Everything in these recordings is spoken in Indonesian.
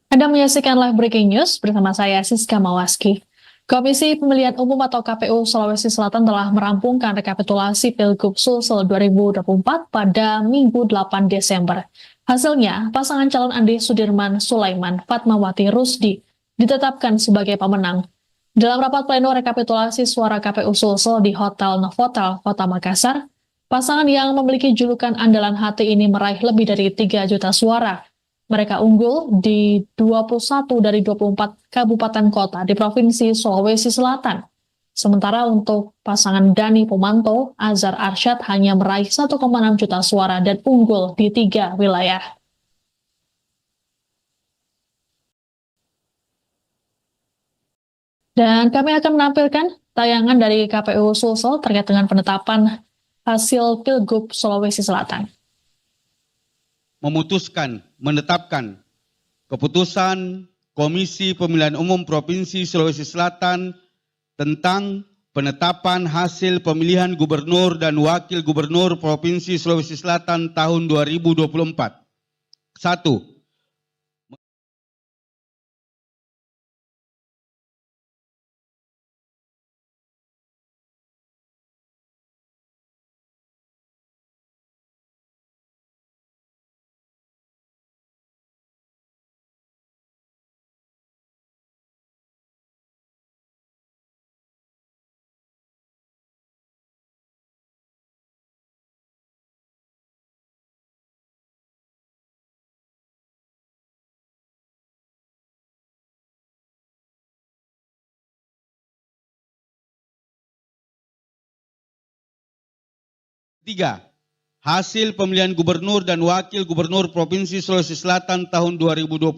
Anda menyaksikan live breaking news bersama saya Siska Mawaski. Komisi Pemilihan Umum atau KPU Sulawesi Selatan telah merampungkan rekapitulasi Pilgub Sulsel 2024 pada Minggu 8 Desember. Hasilnya, pasangan calon Andi Sudirman Sulaiman Fatmawati Rusdi ditetapkan sebagai pemenang. Dalam rapat pleno rekapitulasi suara KPU Sulsel di Hotel Novotel, Kota Makassar, pasangan yang memiliki julukan andalan hati ini meraih lebih dari 3 juta suara. Mereka unggul di 21 dari 24 kabupaten kota di Provinsi Sulawesi Selatan. Sementara untuk pasangan Dani Pomanto, Azhar Arsyad hanya meraih 1,6 juta suara dan unggul di 3 wilayah. Dan kami akan menampilkan tayangan dari KPU Sulsel terkait dengan penetapan hasil Pilgub Sulawesi Selatan. Menetapkan keputusan Komisi Pemilihan Umum Provinsi Sulawesi Selatan tentang penetapan hasil pemilihan gubernur dan wakil gubernur Provinsi Sulawesi Selatan tahun 2024. 1. Tiga, hasil pemilihan gubernur dan wakil gubernur Provinsi Sulawesi Selatan tahun 2024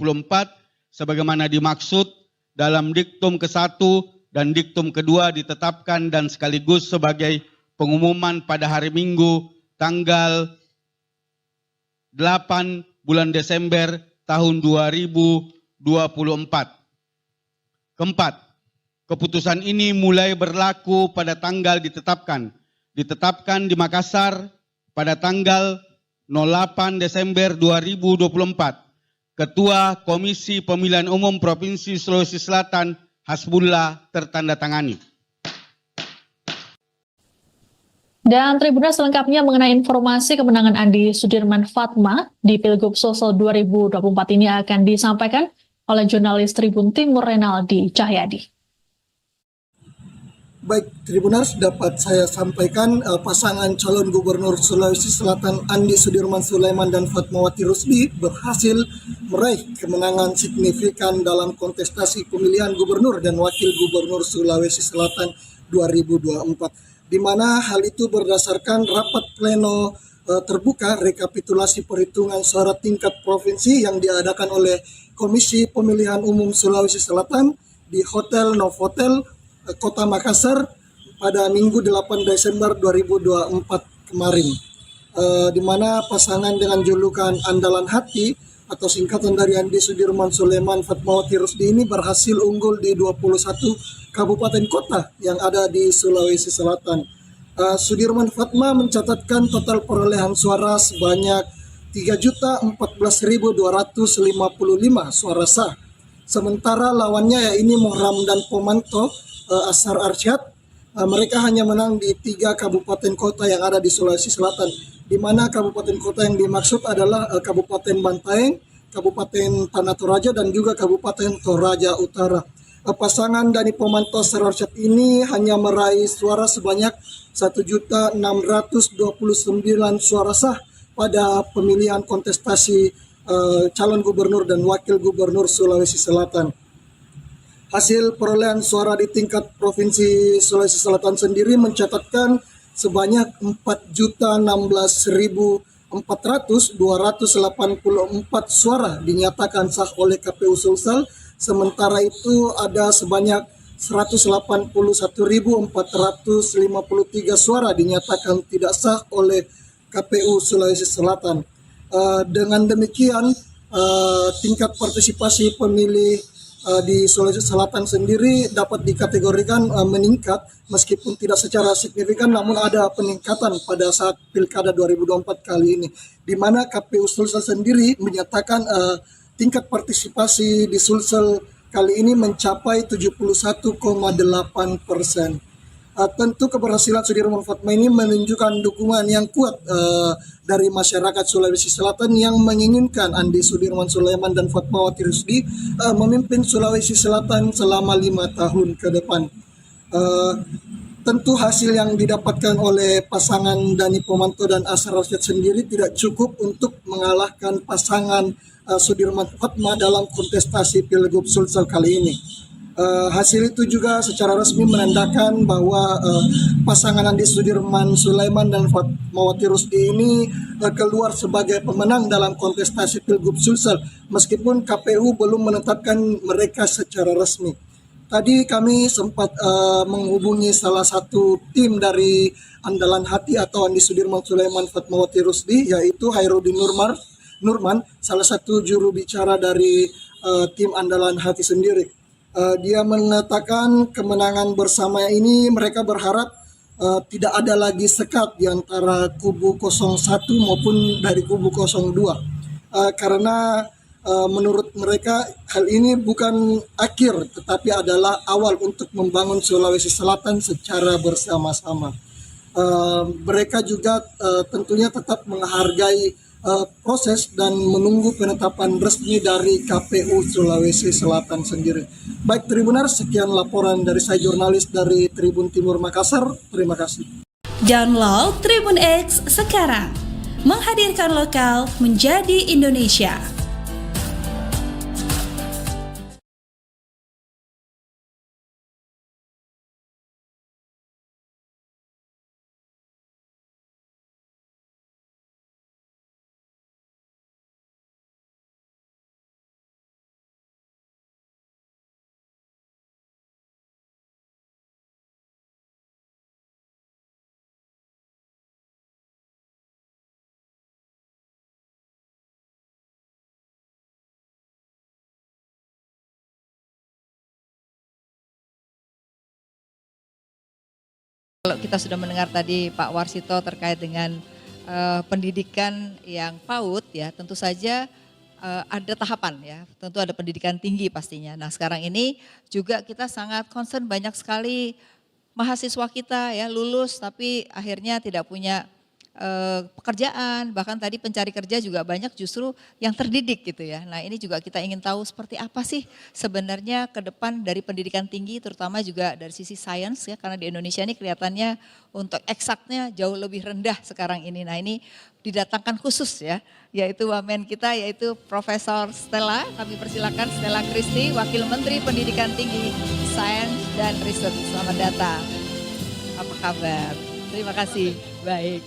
sebagaimana dimaksud dalam diktum ke-1 dan diktum ke-2 ditetapkan dan sekaligus sebagai pengumuman pada hari Minggu tanggal 8 bulan Desember tahun 2024. Keempat, keputusan ini mulai berlaku pada tanggal ditetapkan di Makassar pada tanggal 08 Desember 2024. Ketua Komisi Pemilihan Umum Provinsi Sulawesi Selatan Hasbullah tertandatangani. Dan Tribunnews selengkapnya mengenai informasi kemenangan Andi Sudirman Fatma di Pilgub Sulsel 2024 ini akan disampaikan oleh jurnalis Tribun Timur Renaldi Cahyadi. Baik, Tribuners, dapat saya sampaikan pasangan calon gubernur Sulawesi Selatan Andi Sudirman Sulaiman dan Fatmawati Rusdi berhasil meraih kemenangan signifikan dalam kontestasi pemilihan gubernur dan wakil gubernur Sulawesi Selatan 2024. Di mana hal itu berdasarkan rapat pleno terbuka rekapitulasi perhitungan suara tingkat provinsi yang diadakan oleh Komisi Pemilihan Umum Sulawesi Selatan di Hotel Novotel Kota Makassar pada Minggu 8 Desember 2024 kemarin, di mana pasangan dengan julukan Andalan Hati atau singkatan dari Andi Sudirman Sulaiman Fatmawati Rusdi ini berhasil unggul di 21 kabupaten kota yang ada di Sulawesi Selatan. Sudirman Fatma mencatatkan total perolehan suara sebanyak 3.014.255 suara sah. Sementara lawannya ini Mohram dan Pomanto Azhar Arsyad, mereka hanya menang di 3 kabupaten kota yang ada di Sulawesi Selatan, di mana kabupaten kota yang dimaksud adalah Kabupaten Bantaeng, Kabupaten Tanah Toraja, dan juga Kabupaten Toraja Utara. Pasangan Dani Pomanto Azhar Arsyad ini hanya meraih suara sebanyak 1.629 suara sah pada pemilihan kontestasi calon gubernur dan wakil gubernur Sulawesi Selatan. Hasil perolehan suara di tingkat Provinsi Sulawesi Selatan sendiri mencatatkan sebanyak 4.016.284 suara dinyatakan sah oleh KPU Sulsel, sementara itu ada sebanyak 181.453 suara dinyatakan tidak sah oleh KPU Sulawesi Selatan. Dengan demikian, tingkat partisipasi pemilih di Sulawesi Selatan sendiri dapat dikategorikan meningkat meskipun tidak secara signifikan, namun ada peningkatan pada saat Pilkada 2024 kali ini, di mana KPU Sulsel sendiri menyatakan tingkat partisipasi di Sulsel kali ini mencapai 71,8%. Tentu keberhasilan Sudirman Fatma ini menunjukkan dukungan yang kuat dari masyarakat Sulawesi Selatan yang menginginkan Andi Sudirman Sulaiman dan Fatmawati Rusdi memimpin Sulawesi Selatan selama 5 tahun ke depan. Tentu hasil yang didapatkan oleh pasangan Dani Pomanto dan Asar Rasyad sendiri tidak cukup untuk mengalahkan pasangan Sudirman Fatma dalam kontestasi Pilgub Sulsel kali ini. Hasil itu juga secara resmi menandakan bahwa pasangan Andi Sudirman Sulaiman dan Fatmawati Rusdi ini keluar sebagai pemenang dalam kontestasi Pilgub Sulsel meskipun KPU belum menetapkan mereka secara resmi. Tadi kami sempat menghubungi salah satu tim dari Andalan Hati atau Andi Sudirman Sulaiman Fatmawati Rusdi, yaitu Hairudin Nurman, salah satu juru bicara dari tim Andalan Hati sendiri. Dia mengatakan kemenangan bersama ini mereka berharap tidak ada lagi sekat di antara kubu 01 maupun dari kubu 02. Karena menurut mereka hal ini bukan akhir tetapi adalah awal untuk membangun Sulawesi Selatan secara bersama-sama. Mereka juga tentunya tetap menghargai proses dan menunggu penetapan resmi dari KPU Sulawesi Selatan sendiri. Baik Tribunar, sekian laporan dari saya jurnalis dari Tribun Timur Makassar. Terima kasih. Download Tribun X sekarang. Menghadirkan lokal menjadi Indonesia. Kalau kita sudah mendengar tadi Pak Warsito terkait dengan pendidikan yang PAUD ya, tentu saja ada tahapan ya, tentu ada pendidikan tinggi pastinya. Nah sekarang ini juga kita sangat concern banyak sekali mahasiswa kita ya lulus tapi akhirnya tidak punya pekerjaan, bahkan tadi pencari kerja juga banyak justru yang terdidik gitu ya. Nah ini juga kita ingin tahu seperti apa sih sebenarnya ke depan dari pendidikan tinggi terutama juga dari sisi sains ya, karena di Indonesia ini kelihatannya untuk eksaknya jauh lebih rendah sekarang ini. Nah ini didatangkan khusus ya, yaitu wamen kita yaitu Profesor Stella. Kami persilakan Stella Christy, Wakil Menteri Pendidikan Tinggi, Sains dan Riset. Selamat datang. Apa kabar? Terima kasih. Baik,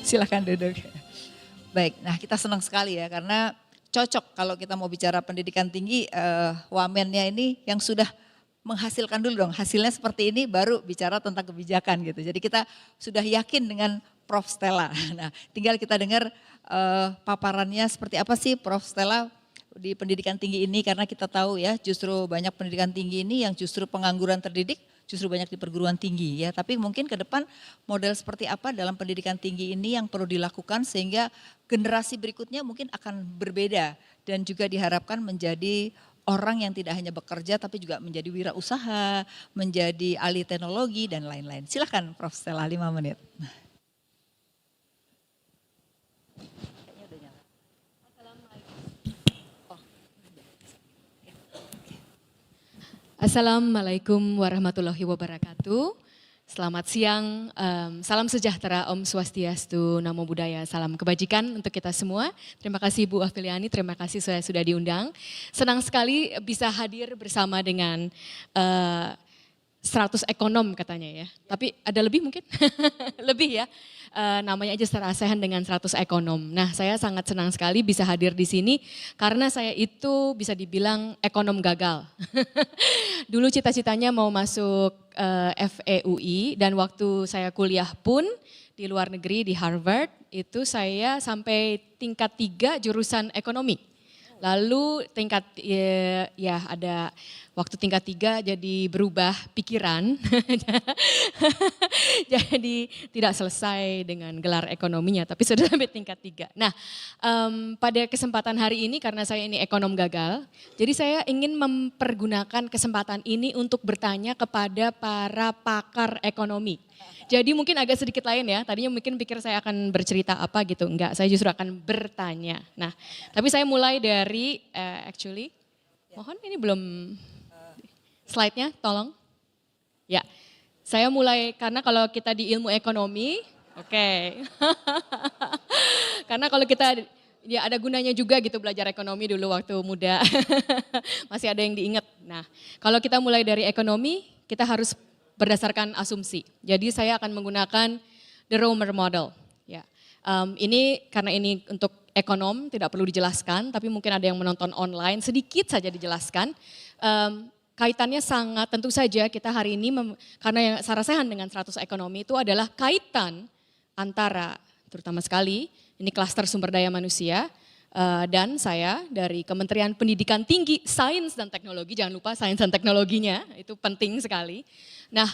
silakan duduk. Baik, nah kita senang sekali ya karena cocok kalau kita mau bicara pendidikan tinggi, wamennya ini yang sudah menghasilkan dulu dong, hasilnya seperti ini baru bicara tentang kebijakan gitu. Jadi kita sudah yakin dengan Prof. Stella. Nah tinggal kita dengar paparannya seperti apa sih Prof. Stella di pendidikan tinggi ini, karena kita tahu ya justru banyak pendidikan tinggi ini yang justru pengangguran terdidik justru banyak di perguruan tinggi ya, tapi mungkin ke depan model seperti apa dalam pendidikan tinggi ini yang perlu dilakukan sehingga generasi berikutnya mungkin akan berbeda dan juga diharapkan menjadi orang yang tidak hanya bekerja tapi juga menjadi wirausaha, menjadi ahli teknologi dan lain-lain. Silakan Prof. Stella 5 menit. Assalamualaikum warahmatullahi wabarakatuh. Selamat siang, salam sejahtera, Om Swastiastu, Namo Buddhaya, salam kebajikan untuk kita semua. Terima kasih Bu Afiliani, terima kasih saya sudah diundang. Senang sekali bisa hadir bersama dengan 100 ekonom katanya ya, tapi ada lebih mungkin, lebih ya. Namanya aja setara ASEAN dengan 100 ekonom. Nah saya sangat senang sekali bisa hadir di sini karena saya itu bisa dibilang ekonom gagal. Dulu cita-citanya mau masuk FEUI dan waktu saya kuliah pun di luar negeri di Harvard itu saya sampai tingkat 3 jurusan ekonomi. Lalu tingkat ya ada waktu tingkat 3 jadi berubah pikiran. Jadi tidak selesai dengan gelar ekonominya, tapi sudah sampai tingkat 3. Nah, pada kesempatan hari ini karena saya ini ekonom gagal, jadi saya ingin mempergunakan kesempatan ini untuk bertanya kepada para pakar ekonomi. Jadi mungkin agak sedikit lain ya, tadinya mungkin pikir saya akan bercerita apa gitu, enggak, saya justru akan bertanya. Nah, tapi saya mulai dari, mohon ini belum, slide-nya tolong. Ya, saya mulai karena kalau kita di ilmu ekonomi, oke. Karena kalau kita, ya ada gunanya juga gitu belajar ekonomi dulu waktu muda. Masih ada yang diingat. Nah, kalau kita mulai dari ekonomi, kita harus berdasarkan asumsi. Jadi saya akan menggunakan the Romer model. Ya, ini karena ini untuk ekonom tidak perlu dijelaskan, tapi mungkin ada yang menonton online sedikit saja dijelaskan. Kaitannya sangat tentu saja kita hari ini karena yang sarasehan dengan 100 ekonomi itu adalah kaitan antara terutama sekali ini klaster sumber daya manusia dan saya dari Kementerian Pendidikan Tinggi, Sains dan Teknologi, jangan lupa sains dan teknologinya itu penting sekali. Nah,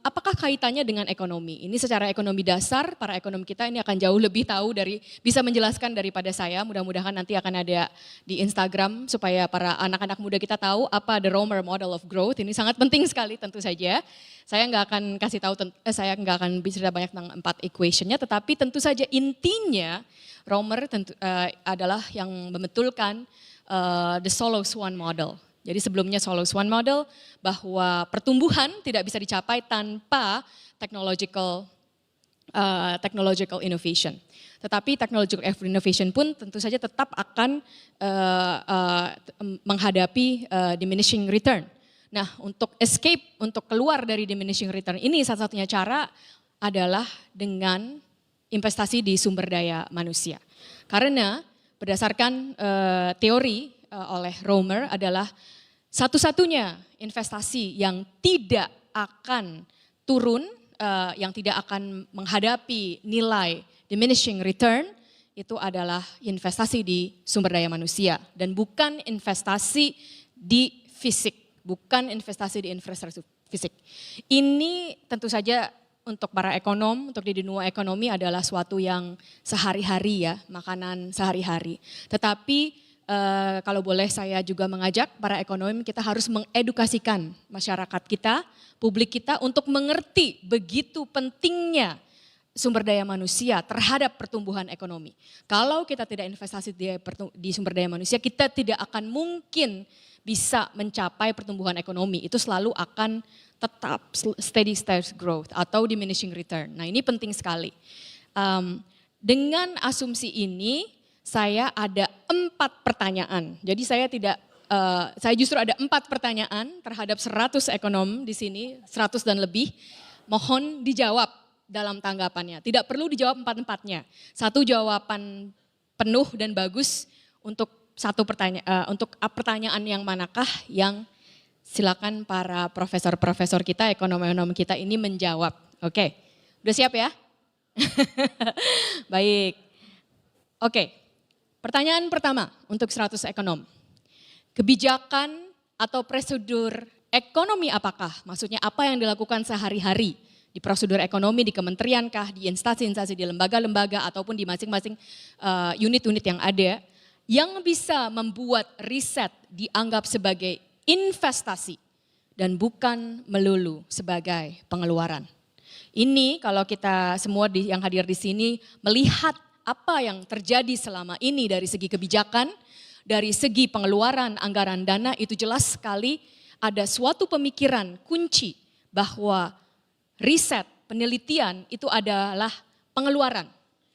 apakah kaitannya dengan ekonomi? Ini secara ekonomi dasar, para ekonom kita ini akan jauh lebih tahu bisa menjelaskan daripada saya. Mudah-mudahan nanti akan ada di Instagram supaya para anak-anak muda kita tahu apa the Romer Model of Growth. Ini sangat penting sekali tentu saja. Saya nggak akan kasih tahu, saya nggak akan bicara banyak tentang 4 equationnya, tetapi tentu saja intinya Romer adalah yang membetulkan the Solow Swan Model. Jadi sebelumnya Solow Swan Model bahwa pertumbuhan tidak bisa dicapai tanpa technological innovation. Tetapi technological innovation pun tentu saja tetap akan menghadapi diminishing return. Nah, untuk escape, untuk keluar dari diminishing return ini satu-satunya cara adalah dengan investasi di sumber daya manusia. Karena berdasarkan teori oleh Romer adalah satu-satunya investasi yang tidak akan turun, yang tidak akan menghadapi nilai diminishing return, itu adalah investasi di sumber daya manusia dan bukan investasi di fisik, bukan investasi di infrastruktur fisik. Ini tentu saja untuk para ekonom, untuk di dunia ekonomi adalah suatu yang sehari-hari ya, makanan sehari-hari. Tetapi kalau boleh saya juga mengajak para ekonom, kita harus mengedukasikan masyarakat kita, publik kita untuk mengerti begitu pentingnya sumber daya manusia terhadap pertumbuhan ekonomi. Kalau kita tidak investasi di sumber daya manusia, kita tidak akan mungkin bisa mencapai pertumbuhan ekonomi. Itu selalu akan tetap steady state growth atau diminishing return. Nah, ini penting sekali. Dengan asumsi ini, saya ada 4 pertanyaan. Jadi saya justru ada 4 pertanyaan terhadap 100 ekonom di sini, 100 dan lebih. Mohon dijawab dalam tanggapannya. Tidak perlu dijawab 4-4-nya. Satu jawaban penuh dan bagus untuk untuk pertanyaan yang manakah yang silakan para profesor-profesor kita, ekonom-ekonom kita ini menjawab. Oke, udah siap ya? Baik. Oke. Pertanyaan pertama untuk 100 ekonom. Kebijakan atau prosedur ekonomi apakah? Maksudnya apa yang dilakukan sehari-hari di prosedur ekonomi di kementerian kah, di instansi-instansi, di lembaga-lembaga ataupun di masing-masing unit-unit yang ada yang bisa membuat riset dianggap sebagai investasi dan bukan melulu sebagai pengeluaran. Ini kalau kita semua yang hadir di sini melihat apa yang terjadi selama ini dari segi kebijakan, dari segi pengeluaran anggaran dana, itu jelas sekali ada suatu pemikiran kunci bahwa riset, penelitian itu adalah pengeluaran,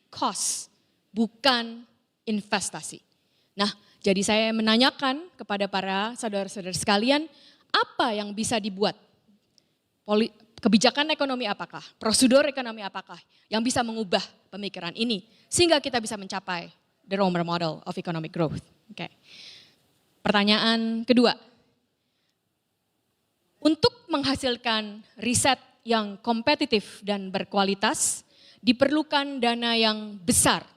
cost, bukan investasi. Nah, jadi saya menanyakan kepada para saudara-saudara sekalian, apa yang bisa dibuat? Kebijakan ekonomi apakah? Prosedur ekonomi apakah yang bisa mengubah pemikiran ini? Sehingga kita bisa mencapai the Romer Model of Economic Growth. Oke. Pertanyaan kedua. Untuk menghasilkan riset yang kompetitif dan berkualitas, diperlukan dana yang besar,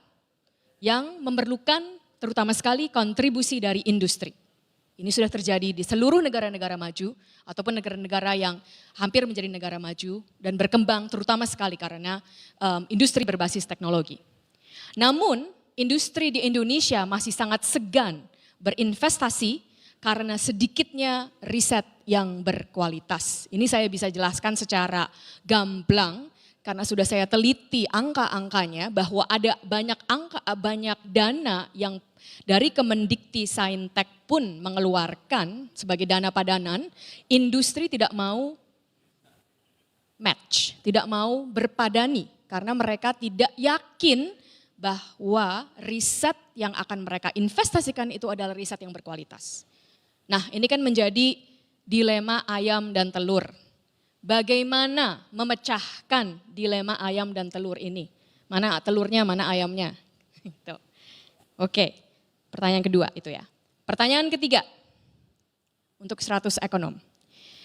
yang memerlukan terutama sekali kontribusi dari industri. Ini sudah terjadi di seluruh negara-negara maju ataupun negara-negara yang hampir menjadi negara maju dan berkembang terutama sekali karena industri berbasis teknologi. Namun industri di Indonesia masih sangat segan berinvestasi karena sedikitnya riset yang berkualitas. Ini saya bisa jelaskan secara gamblang karena sudah saya teliti angka-angkanya bahwa ada banyak dana yang dari Kemendikti Saintek pun mengeluarkan sebagai dana padanan, industri tidak mau match, tidak mau berpadani karena mereka tidak yakin bahwa riset yang akan mereka investasikan itu adalah riset yang berkualitas. Nah, ini kan menjadi dilema ayam dan telur. Bagaimana memecahkan dilema ayam dan telur ini? Mana telurnya, mana ayamnya? Gitu. Oke, pertanyaan kedua itu ya. Pertanyaan ketiga, untuk 100 ekonom.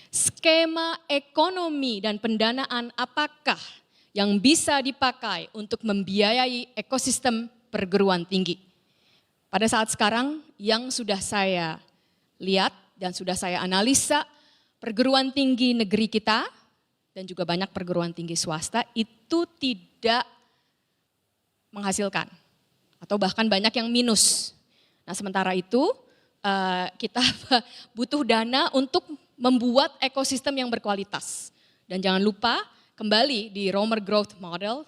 Skema ekonomi dan pendanaan apakah yang bisa dipakai untuk membiayai ekosistem perguruan tinggi? Pada saat sekarang yang sudah saya lihat dan sudah saya analisa, perguruan tinggi negeri kita dan juga banyak perguruan tinggi swasta itu tidak menghasilkan atau bahkan banyak yang minus. Nah, sementara itu kita butuh dana untuk membuat ekosistem yang berkualitas. Dan jangan lupa kembali di Romer Growth Model,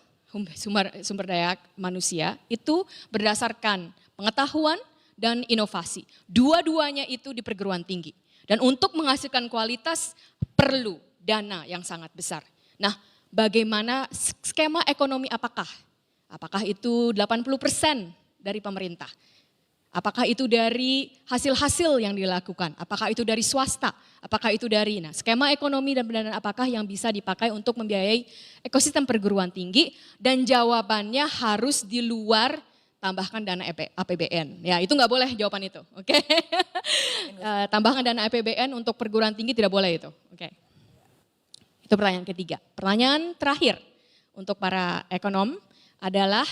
sumber daya manusia, itu berdasarkan pengetahuan dan inovasi. Dua-duanya itu di perguruan tinggi. Dan untuk menghasilkan kualitas perlu dana yang sangat besar. Nah, bagaimana skema ekonomi apakah? Apakah itu 80% dari pemerintah? Apakah itu dari hasil-hasil yang dilakukan? Apakah itu dari swasta? Apakah itu dari skema ekonomi dan pendanaan apakah yang bisa dipakai untuk membiayai ekosistem perguruan tinggi? Dan jawabannya harus di luar tambahkan dana APBN. Ya, itu nggak boleh jawaban itu. Oke. Tambahkan dana APBN untuk perguruan tinggi tidak boleh itu. Oke. Itu pertanyaan ketiga. Pertanyaan terakhir untuk para ekonom adalah,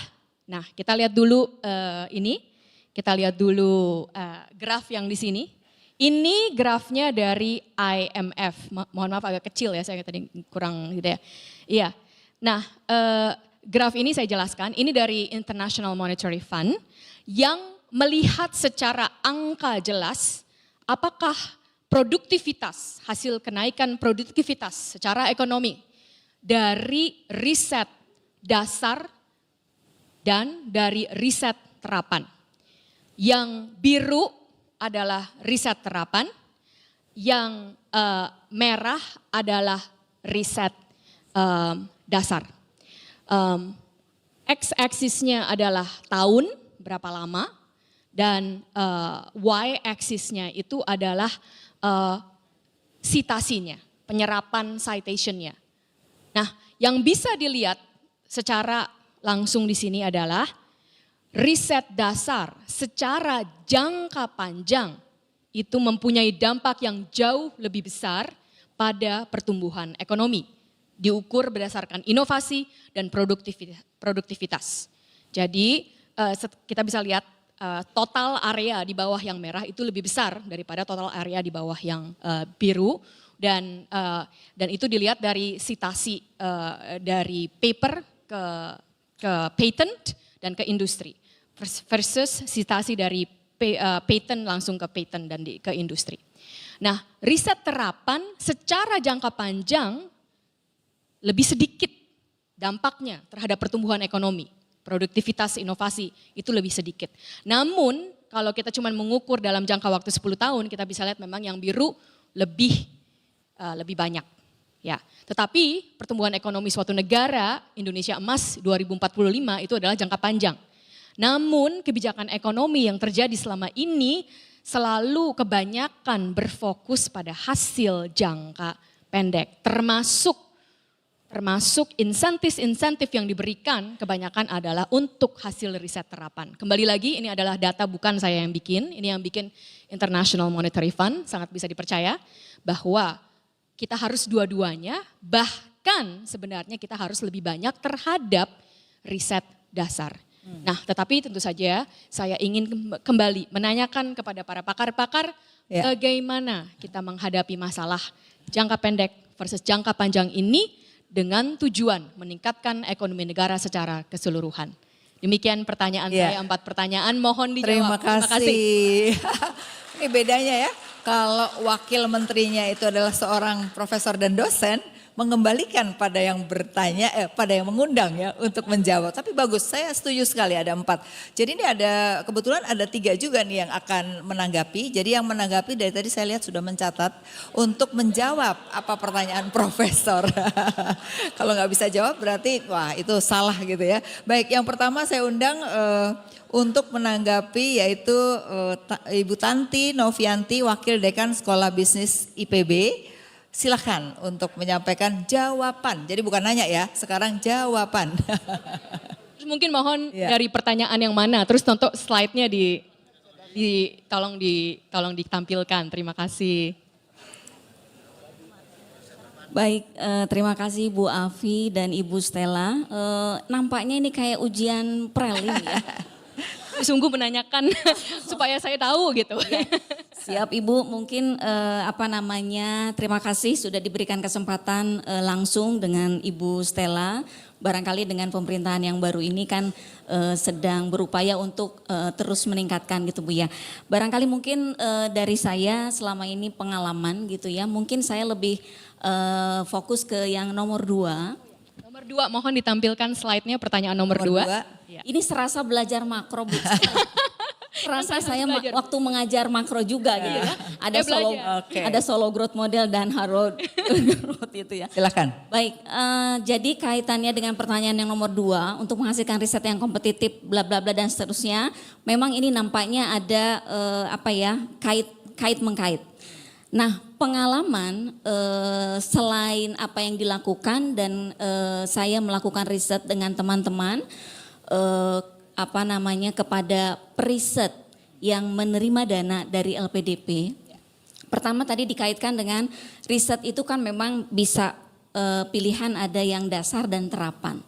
nah kita lihat dulu ini. Kita lihat dulu graf yang di sini. Ini grafnya dari IMF. Mohon maaf agak kecil ya, saya tadi kurang gitu ya. Iya. Nah, graf ini saya jelaskan. Ini dari International Monetary Fund yang melihat secara angka jelas apakah produktivitas, hasil kenaikan produktivitas secara ekonomi dari riset dasar dan dari riset terapan. Yang biru adalah riset terapan, yang merah adalah riset dasar. X-axisnya adalah tahun, berapa lama, dan Y-axisnya itu adalah citasinya, penyerapan citationnya. Nah, yang bisa dilihat secara langsung di sini adalah riset dasar secara jangka panjang itu mempunyai dampak yang jauh lebih besar pada pertumbuhan ekonomi. Diukur berdasarkan inovasi dan produktivitas. Jadi kita bisa lihat total area di bawah yang merah itu lebih besar daripada total area di bawah yang biru. Dan itu dilihat dari citasi dari paper ke patent dan ke industri. Versus citasi dari patent langsung ke patent dan ke industri. Nah, riset terapan secara jangka panjang lebih sedikit dampaknya terhadap pertumbuhan ekonomi, produktivitas, inovasi itu lebih sedikit. Namun kalau kita cuma mengukur dalam jangka waktu 10 tahun, kita bisa lihat memang yang biru lebih banyak. Ya, tetapi pertumbuhan ekonomi suatu negara, Indonesia Emas 2045 itu adalah jangka panjang. Namun kebijakan ekonomi yang terjadi selama ini selalu kebanyakan berfokus pada hasil jangka pendek. Termasuk insentif yang diberikan kebanyakan adalah untuk hasil riset terapan. Kembali lagi ini adalah data bukan saya yang bikin, ini yang bikin International Monetary Fund, sangat bisa dipercaya bahwa kita harus dua-duanya, bahkan sebenarnya kita harus lebih banyak terhadap riset dasar. Nah, tetapi tentu saja saya ingin kembali menanyakan kepada para pakar-pakar Ya. bagaimana kita menghadapi masalah jangka pendek versus jangka panjang ini dengan tujuan meningkatkan ekonomi negara secara keseluruhan. Demikian pertanyaan Ya. saya, 4 pertanyaan, mohon dijawab. Terima kasih. Ini bedanya ya, kalau wakil menterinya itu adalah seorang profesor dan dosen, mengembalikan pada yang bertanya, pada yang mengundang ya untuk menjawab. Tapi bagus, saya setuju sekali ada 4. Jadi ini ada, kebetulan ada 3 juga nih yang akan menanggapi. Jadi yang menanggapi dari tadi saya lihat sudah mencatat untuk menjawab apa pertanyaan profesor. Kalau nggak bisa jawab berarti wah itu salah gitu ya. Baik, yang pertama saya undang untuk menanggapi yaitu Ibu Tanti Novianti, Wakil Dekan Sekolah Bisnis IPB. Silakan untuk menyampaikan jawaban. Jadi bukan nanya ya, sekarang jawaban. Terus mungkin mohon Ya. dari pertanyaan yang mana, terus untuk slide-nya tolong ditampilkan. Terima kasih. Baik, terima kasih Bu Afi dan Ibu Stella. Nampaknya ini kayak ujian prelim ya. Sungguh menanyakan supaya saya tahu gitu. Siap Ibu, mungkin terima kasih sudah diberikan kesempatan langsung dengan Ibu Stella. Barangkali dengan pemerintahan yang baru ini kan sedang berupaya untuk terus meningkatkan gitu Bu ya. Barangkali mungkin dari saya selama ini pengalaman gitu ya, mungkin saya lebih fokus ke yang nomor 2. Nomor 2, mohon ditampilkan slide-nya pertanyaan nomor 2. Ya. Ini serasa belajar makro Bu. Serasa saya belajar. waktu mengajar makro juga gitu ya. Ada Saya solo, belajar. Oke. ada solo growth model dan Harold growth itu ya. Silakan. Baik, jadi kaitannya dengan pertanyaan yang nomor 2 untuk menghasilkan riset yang kompetitif, bla bla bla dan seterusnya. Memang ini nampaknya ada kait mengkait. Nah, pengalaman selain apa yang dilakukan dan saya melakukan riset dengan teman-teman kepada periset yang menerima dana dari LPDP. Pertama tadi dikaitkan dengan riset itu kan memang bisa pilihan ada yang dasar dan terapan.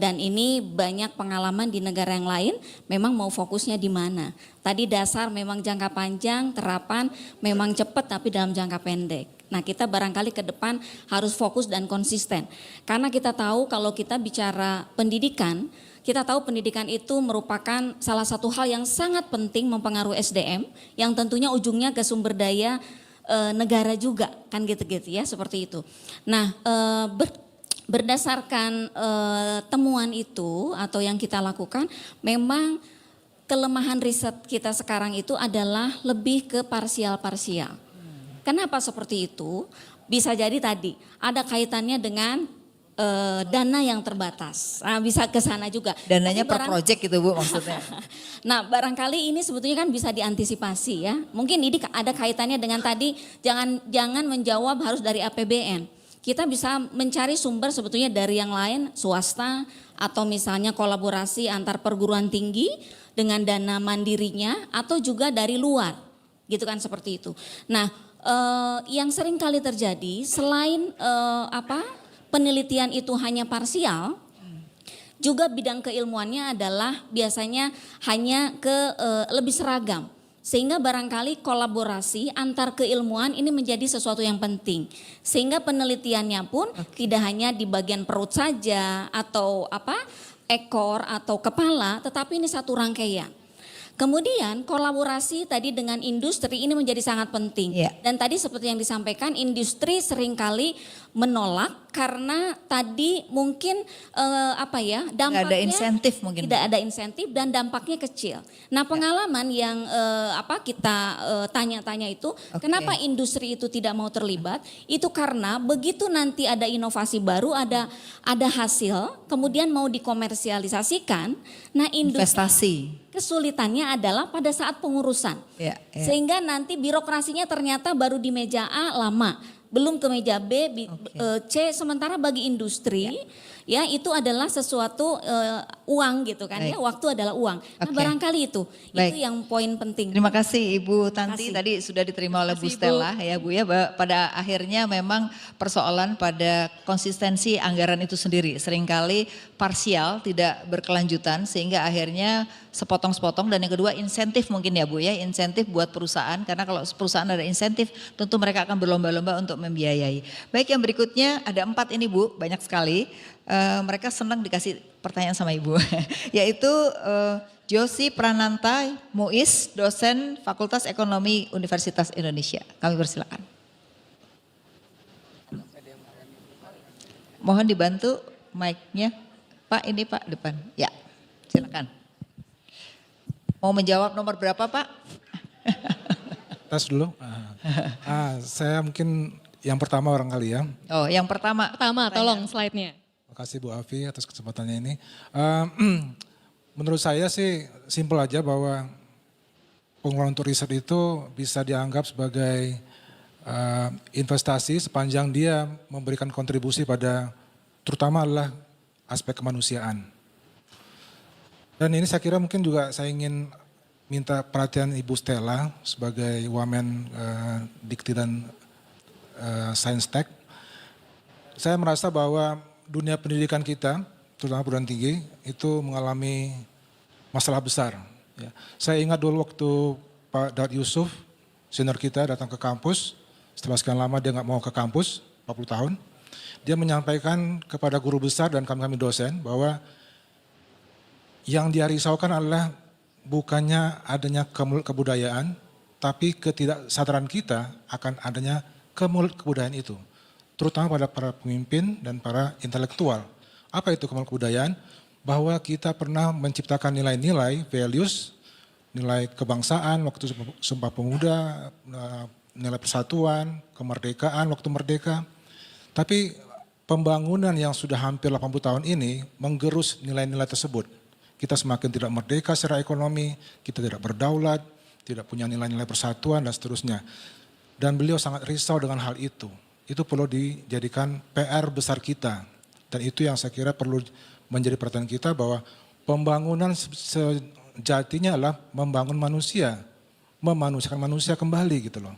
Dan ini banyak pengalaman di negara yang lain memang mau fokusnya di mana. Tadi dasar memang jangka panjang, terapan memang cepat tapi dalam jangka pendek. Nah, kita barangkali ke depan harus fokus dan konsisten. Karena kita tahu kalau kita bicara pendidikan, kita tahu pendidikan itu merupakan salah satu hal yang sangat penting mempengaruhi SDM yang tentunya ujungnya ke sumber daya negara juga kan gitu-gitu ya, seperti itu. Nah, berdasarkan temuan itu atau yang kita lakukan, memang kelemahan riset kita sekarang itu adalah lebih ke parsial-parsial. Kenapa seperti itu? Bisa jadi tadi ada kaitannya dengan dana yang terbatas. Nah, bisa ke sana juga. Dananya Tapi per project gitu Bu maksudnya. Nah, barangkali ini sebetulnya kan bisa diantisipasi ya. Mungkin ini ada kaitannya dengan tadi jangan menjawab harus dari APBN. Kita bisa mencari sumber sebetulnya dari yang lain, swasta atau misalnya kolaborasi antar perguruan tinggi dengan dana mandirinya atau juga dari luar. Gitu kan seperti itu. Nah, yang sering kali terjadi selain penelitian itu hanya parsial, juga bidang keilmuannya adalah biasanya hanya lebih seragam. Sehingga barangkali kolaborasi antar keilmuan ini menjadi sesuatu yang penting. Sehingga penelitiannya pun tidak hanya di bagian perut saja atau ekor atau kepala, tetapi ini satu rangkaian. Kemudian kolaborasi tadi dengan industri ini menjadi sangat penting. Ya. Dan tadi seperti yang disampaikan, industri seringkali menolak karena tadi mungkin dampaknya Nggak ada insentif mungkin. tidak ada insentif dan dampaknya kecil. Nah, pengalaman yang kita tanya-tanya itu, kenapa industri itu tidak mau terlibat? Itu karena begitu nanti ada inovasi baru, ada hasil, kemudian mau dikomersialisasikan. Nah, Investasi. kesulitannya adalah pada saat pengurusan. Ya. Sehingga nanti birokrasinya ternyata baru di meja A lama, belum ke meja B, C. Sementara bagi industri ya itu adalah sesuatu uang gitu kan Baik. ya, waktu adalah uang. Nah Oke. barangkali itu Baik. yang poin penting. Terima kasih Ibu Tanti, Kasih. tadi sudah diterima oleh Bu Kasih, Bu. Stella ya Bu ya. Pada akhirnya memang persoalan pada konsistensi anggaran itu sendiri. Seringkali parsial, tidak berkelanjutan sehingga akhirnya sepotong-sepotong. Dan yang kedua insentif mungkin ya Bu ya, insentif buat perusahaan. Karena kalau perusahaan ada insentif tentu mereka akan berlomba-lomba untuk membiayai. Baik, yang berikutnya ada 4 ini Bu, banyak sekali. Mereka senang dikasih pertanyaan sama Ibu. Yaitu Josi Prananta Muiz, dosen Fakultas Ekonomi Universitas Indonesia. Kami persilakan. Mohon dibantu mic-nya. Pak, ini Pak depan. Ya, silakan. Mau menjawab nomor berapa Pak? Tes dulu. Saya mungkin yang pertama barangkali ya. Oh, yang pertama. Pertama, tolong slide-nya. Terima kasih Bu Afi atas kesempatannya ini. Menurut saya sih simpel aja bahwa pengeluaran untuk riset itu bisa dianggap sebagai investasi sepanjang dia memberikan kontribusi pada terutama adalah aspek kemanusiaan. Dan ini saya kira mungkin juga saya ingin minta perhatian Ibu Stella sebagai Wamen Dikti dan Saintek. Saya merasa bahwa dunia pendidikan kita, terutama perguruan tinggi, itu mengalami masalah besar. Ya. Saya ingat dulu waktu Pak Daud Yusuf, senior kita datang ke kampus, setelah sekian lama dia nggak mau ke kampus, 40 tahun. Dia menyampaikan kepada guru besar dan kami dosen bahwa yang dia risaukan adalah bukannya adanya kebudayaan, tapi ketidaksadaran kita akan adanya kebudayaan itu. Terutama pada para pemimpin dan para intelektual. Apa itu kebudayaan? Bahwa kita pernah menciptakan nilai-nilai, values, nilai kebangsaan, waktu Sumpah Pemuda, nilai persatuan, kemerdekaan, waktu merdeka. Tapi pembangunan yang sudah hampir 80 tahun ini menggerus nilai-nilai tersebut. Kita semakin tidak merdeka secara ekonomi, kita tidak berdaulat, tidak punya nilai-nilai persatuan dan seterusnya. Dan beliau sangat risau dengan hal itu. Itu perlu dijadikan PR besar kita. Dan itu yang saya kira perlu menjadi perhatian kita bahwa pembangunan sejatinya adalah membangun manusia. Memanusiakan manusia kembali gitu loh.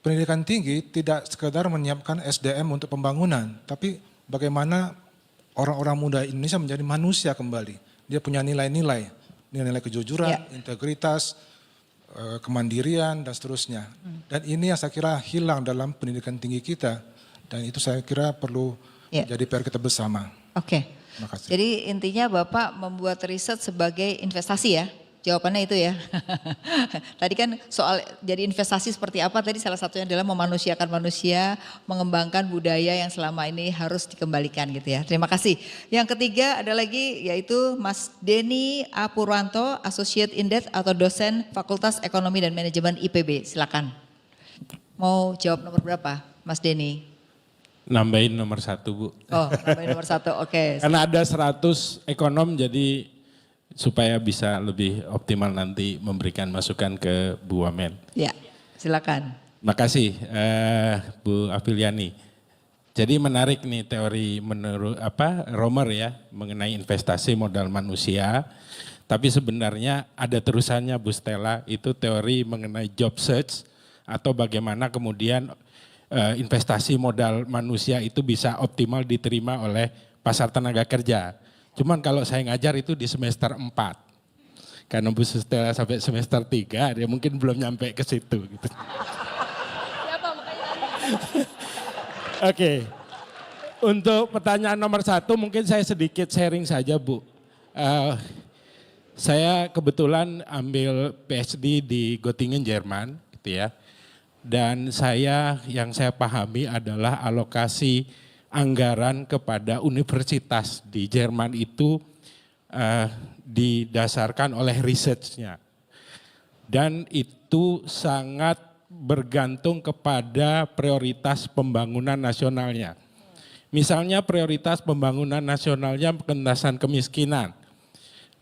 Pendidikan tinggi tidak sekedar menyiapkan SDM untuk pembangunan. Tapi bagaimana orang-orang muda Indonesia menjadi manusia kembali. Dia punya nilai-nilai. Nilai-nilai kejujuran, integritas, kemandirian dan seterusnya. Dan ini yang saya kira hilang dalam pendidikan tinggi kita. Dan itu saya kira perlu jadi PR kita bersama. Oke. Terima kasih. Jadi intinya Bapak membuat riset sebagai investasi ya? Jawabannya itu ya. Tadi kan soal jadi investasi seperti apa, tadi salah satunya adalah memanusiakan manusia, mengembangkan budaya yang selama ini harus dikembalikan gitu ya. Terima kasih. Yang ketiga ada lagi yaitu Mas Denny A. Purwanto, Associate Indet atau dosen Fakultas Ekonomi dan Manajemen IPB. Silakan. Mau jawab nomor berapa Mas Denny? Nambahin nomor 1 Bu. Oh, nambahin nomor 1, oke. Karena ada 100 ekonom jadi supaya bisa lebih optimal nanti memberikan masukan ke Bu Wamen. Ya, silakan. Makasih Bu Afiliani. Jadi menarik nih teori menurut Romer ya mengenai investasi modal manusia. Tapi sebenarnya ada terusannya Bu Stella, itu teori mengenai job search atau bagaimana kemudian investasi modal manusia itu bisa optimal diterima oleh pasar tenaga kerja. Cuman kalau saya ngajar itu di semester 4. Karena Bu Stella sampai semester 3, dia mungkin belum nyampe ke situ. Gitu. Oke. Untuk pertanyaan nomor 1 mungkin saya sedikit sharing saja Bu. Saya kebetulan ambil PhD di Göttingen, Jerman gitu ya. Dan yang saya pahami adalah alokasi anggaran kepada universitas di Jerman itu didasarkan oleh research-nya. Dan itu sangat bergantung kepada prioritas pembangunan nasionalnya. Misalnya prioritas pembangunan nasionalnya pengentasan kemiskinan.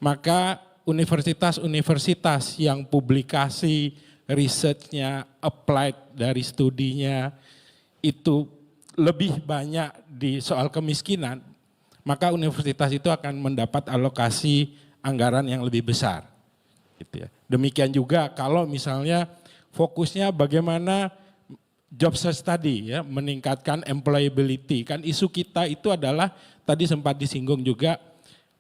Maka universitas-universitas yang publikasi research-nya, applied dari studinya itu lebih banyak di soal kemiskinan, maka universitas itu akan mendapat alokasi anggaran yang lebih besar. Gitu ya. Demikian juga kalau misalnya fokusnya bagaimana job search tadi ya, meningkatkan employability. Kan isu kita itu adalah tadi sempat disinggung juga,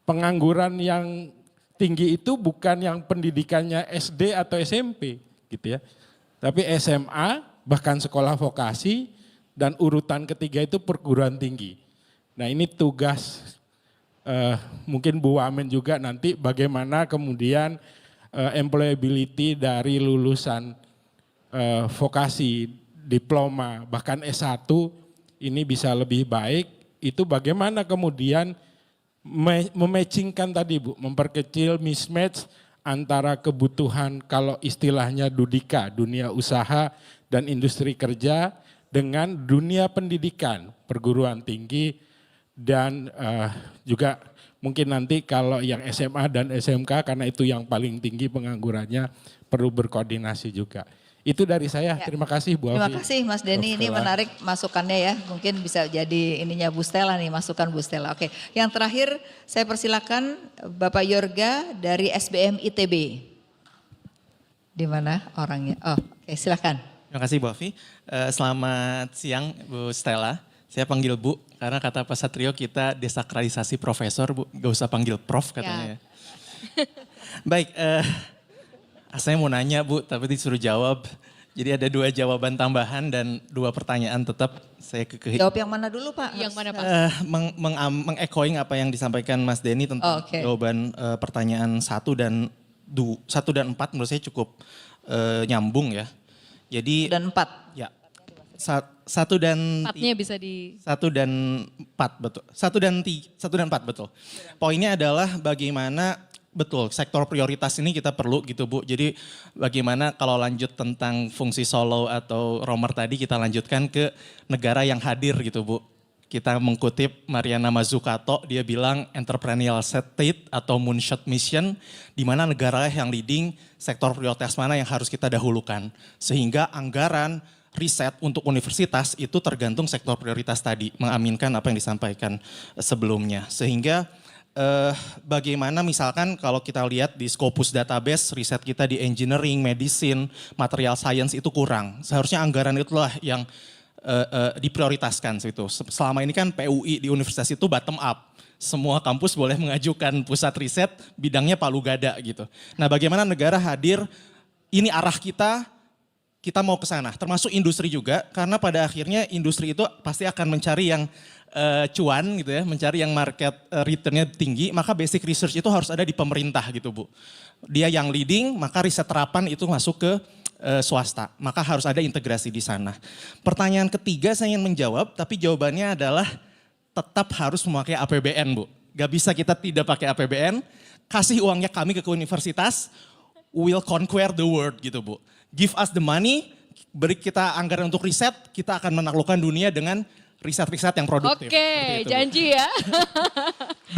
pengangguran yang tinggi itu bukan yang pendidikannya SD atau SMP gitu ya. Tapi SMA, bahkan sekolah vokasi, dan urutan ketiga itu perguruan tinggi. Nah ini tugas mungkin Bu Wamen juga nanti bagaimana kemudian employability dari lulusan vokasi, diploma, bahkan S1 ini bisa lebih baik. Itu bagaimana kemudian mematchingkan tadi Bu, memperkecil mismatch antara kebutuhan kalau istilahnya Dudika, dunia usaha dan industri kerja dengan dunia pendidikan, perguruan tinggi dan juga mungkin nanti kalau yang SMA dan SMK karena itu yang paling tinggi penganggurannya perlu berkoordinasi juga. Itu dari saya. Ya. Terima kasih Bu Terima Alfi. kasih Mas Denny, ini menarik masukannya ya. Mungkin bisa jadi ininya Bu Stella nih, masukan Bu Stella. Oke, yang terakhir saya persilakan Bapak Yorga dari SBM ITB. Di mana orangnya? Oh, oke, silakan. Terima kasih Bu Alfi. Selamat siang Bu Stella. Saya panggil Bu karena kata Pak Satrio kita desakralisasi profesor Bu, gak usah panggil prof katanya. Ya. Baik, saya mau nanya Bu tapi disuruh jawab. Jadi ada 2 jawaban tambahan dan 2 pertanyaan tetap saya Jawab yang mana dulu Pak? Yang mana Pak? Mengechoing apa yang disampaikan Mas Denny tentang jawaban pertanyaan 1 dan 4 menurut saya cukup nyambung ya. Jadi 1 dan 4. Ya. 1 dan 4-nya bisa di 1 dan 4 betul. 1 dan 4 betul. Poinnya adalah bagaimana betul sektor prioritas ini kita perlu gitu Bu. Jadi bagaimana kalau lanjut tentang fungsi solo atau romer tadi kita lanjutkan ke negara yang hadir gitu Bu. Kita mengutip Mariana Mazzucato, dia bilang entrepreneurial state atau moonshot mission, di mana negara yang leading, sektor prioritas mana yang harus kita dahulukan. Sehingga anggaran riset untuk universitas itu tergantung sektor prioritas tadi, mengaminkan apa yang disampaikan sebelumnya. Sehingga bagaimana misalkan kalau kita lihat di Scopus database, riset kita di engineering, medicine, material science itu kurang. Seharusnya anggaran itulah yang diprioritaskan situ. Selama ini kan PUI di universitas itu bottom up. Semua kampus boleh mengajukan pusat riset, bidangnya palu gada gitu. Nah bagaimana negara hadir, ini arah kita mau ke sana, termasuk industri juga, karena pada akhirnya industri itu pasti akan mencari yang cuan gitu ya, mencari yang market returnnya tinggi, maka basic research itu harus ada di pemerintah gitu Bu. Dia yang leading, maka riset terapan itu masuk ke swasta, maka harus ada integrasi di sana. Pertanyaan ketiga saya ingin menjawab, tapi jawabannya adalah tetap harus memakai APBN Bu. Gak bisa kita tidak pakai APBN, kasih uangnya kami ke universitas, we'll conquer the world gitu Bu. Give us the money, beri kita anggaran untuk riset, kita akan menaklukkan dunia dengan riset-riset yang produktif. Oke, janji ya.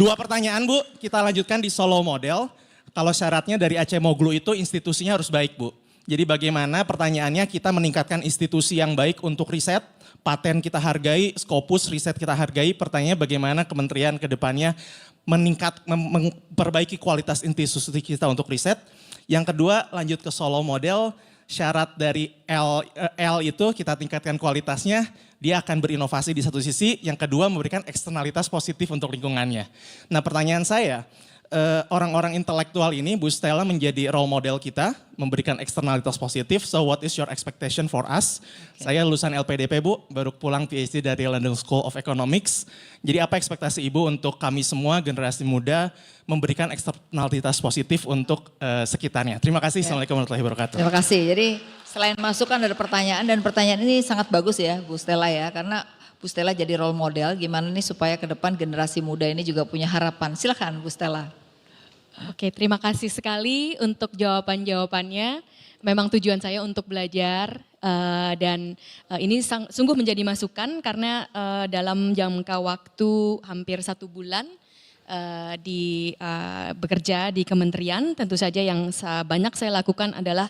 2 pertanyaan Bu, kita lanjutkan di Solo Model. Kalau syaratnya dari Acemoglu itu institusinya harus baik Bu. Jadi bagaimana pertanyaannya kita meningkatkan institusi yang baik untuk riset, paten kita hargai, Scopus riset kita hargai. Pertanyaannya bagaimana kementerian ke depannya memperbaiki kualitas institusi kita untuk riset. Yang kedua lanjut ke Solo Model. Syarat dari L itu kita tingkatkan kualitasnya, dia akan berinovasi di satu sisi, yang kedua memberikan eksternalitas positif untuk lingkungannya. Nah pertanyaan saya, orang-orang intelektual ini Bu Stella menjadi role model kita, memberikan eksternalitas positif, so what is your expectation for us? Saya lulusan LPDP Bu, baru pulang PhD dari London School of Economics, jadi apa ekspektasi Ibu untuk kami semua generasi muda memberikan eksternalitas positif untuk sekitarnya. Terima kasih. Assalamualaikum warahmatullahi wabarakatuh. Terima kasih. Jadi selain masukan ada pertanyaan dan pertanyaan ini sangat bagus ya Bu Stella ya. Karena Bu Stella jadi role model gimana nih supaya ke depan generasi muda ini juga punya harapan. Silakan Bu Stella. Oke, terima kasih sekali untuk jawaban-jawabannya. Memang tujuan saya untuk belajar dan ini sungguh menjadi masukan karena dalam jangka waktu hampir 1 bulan bekerja di kementerian, tentu saja yang banyak saya lakukan adalah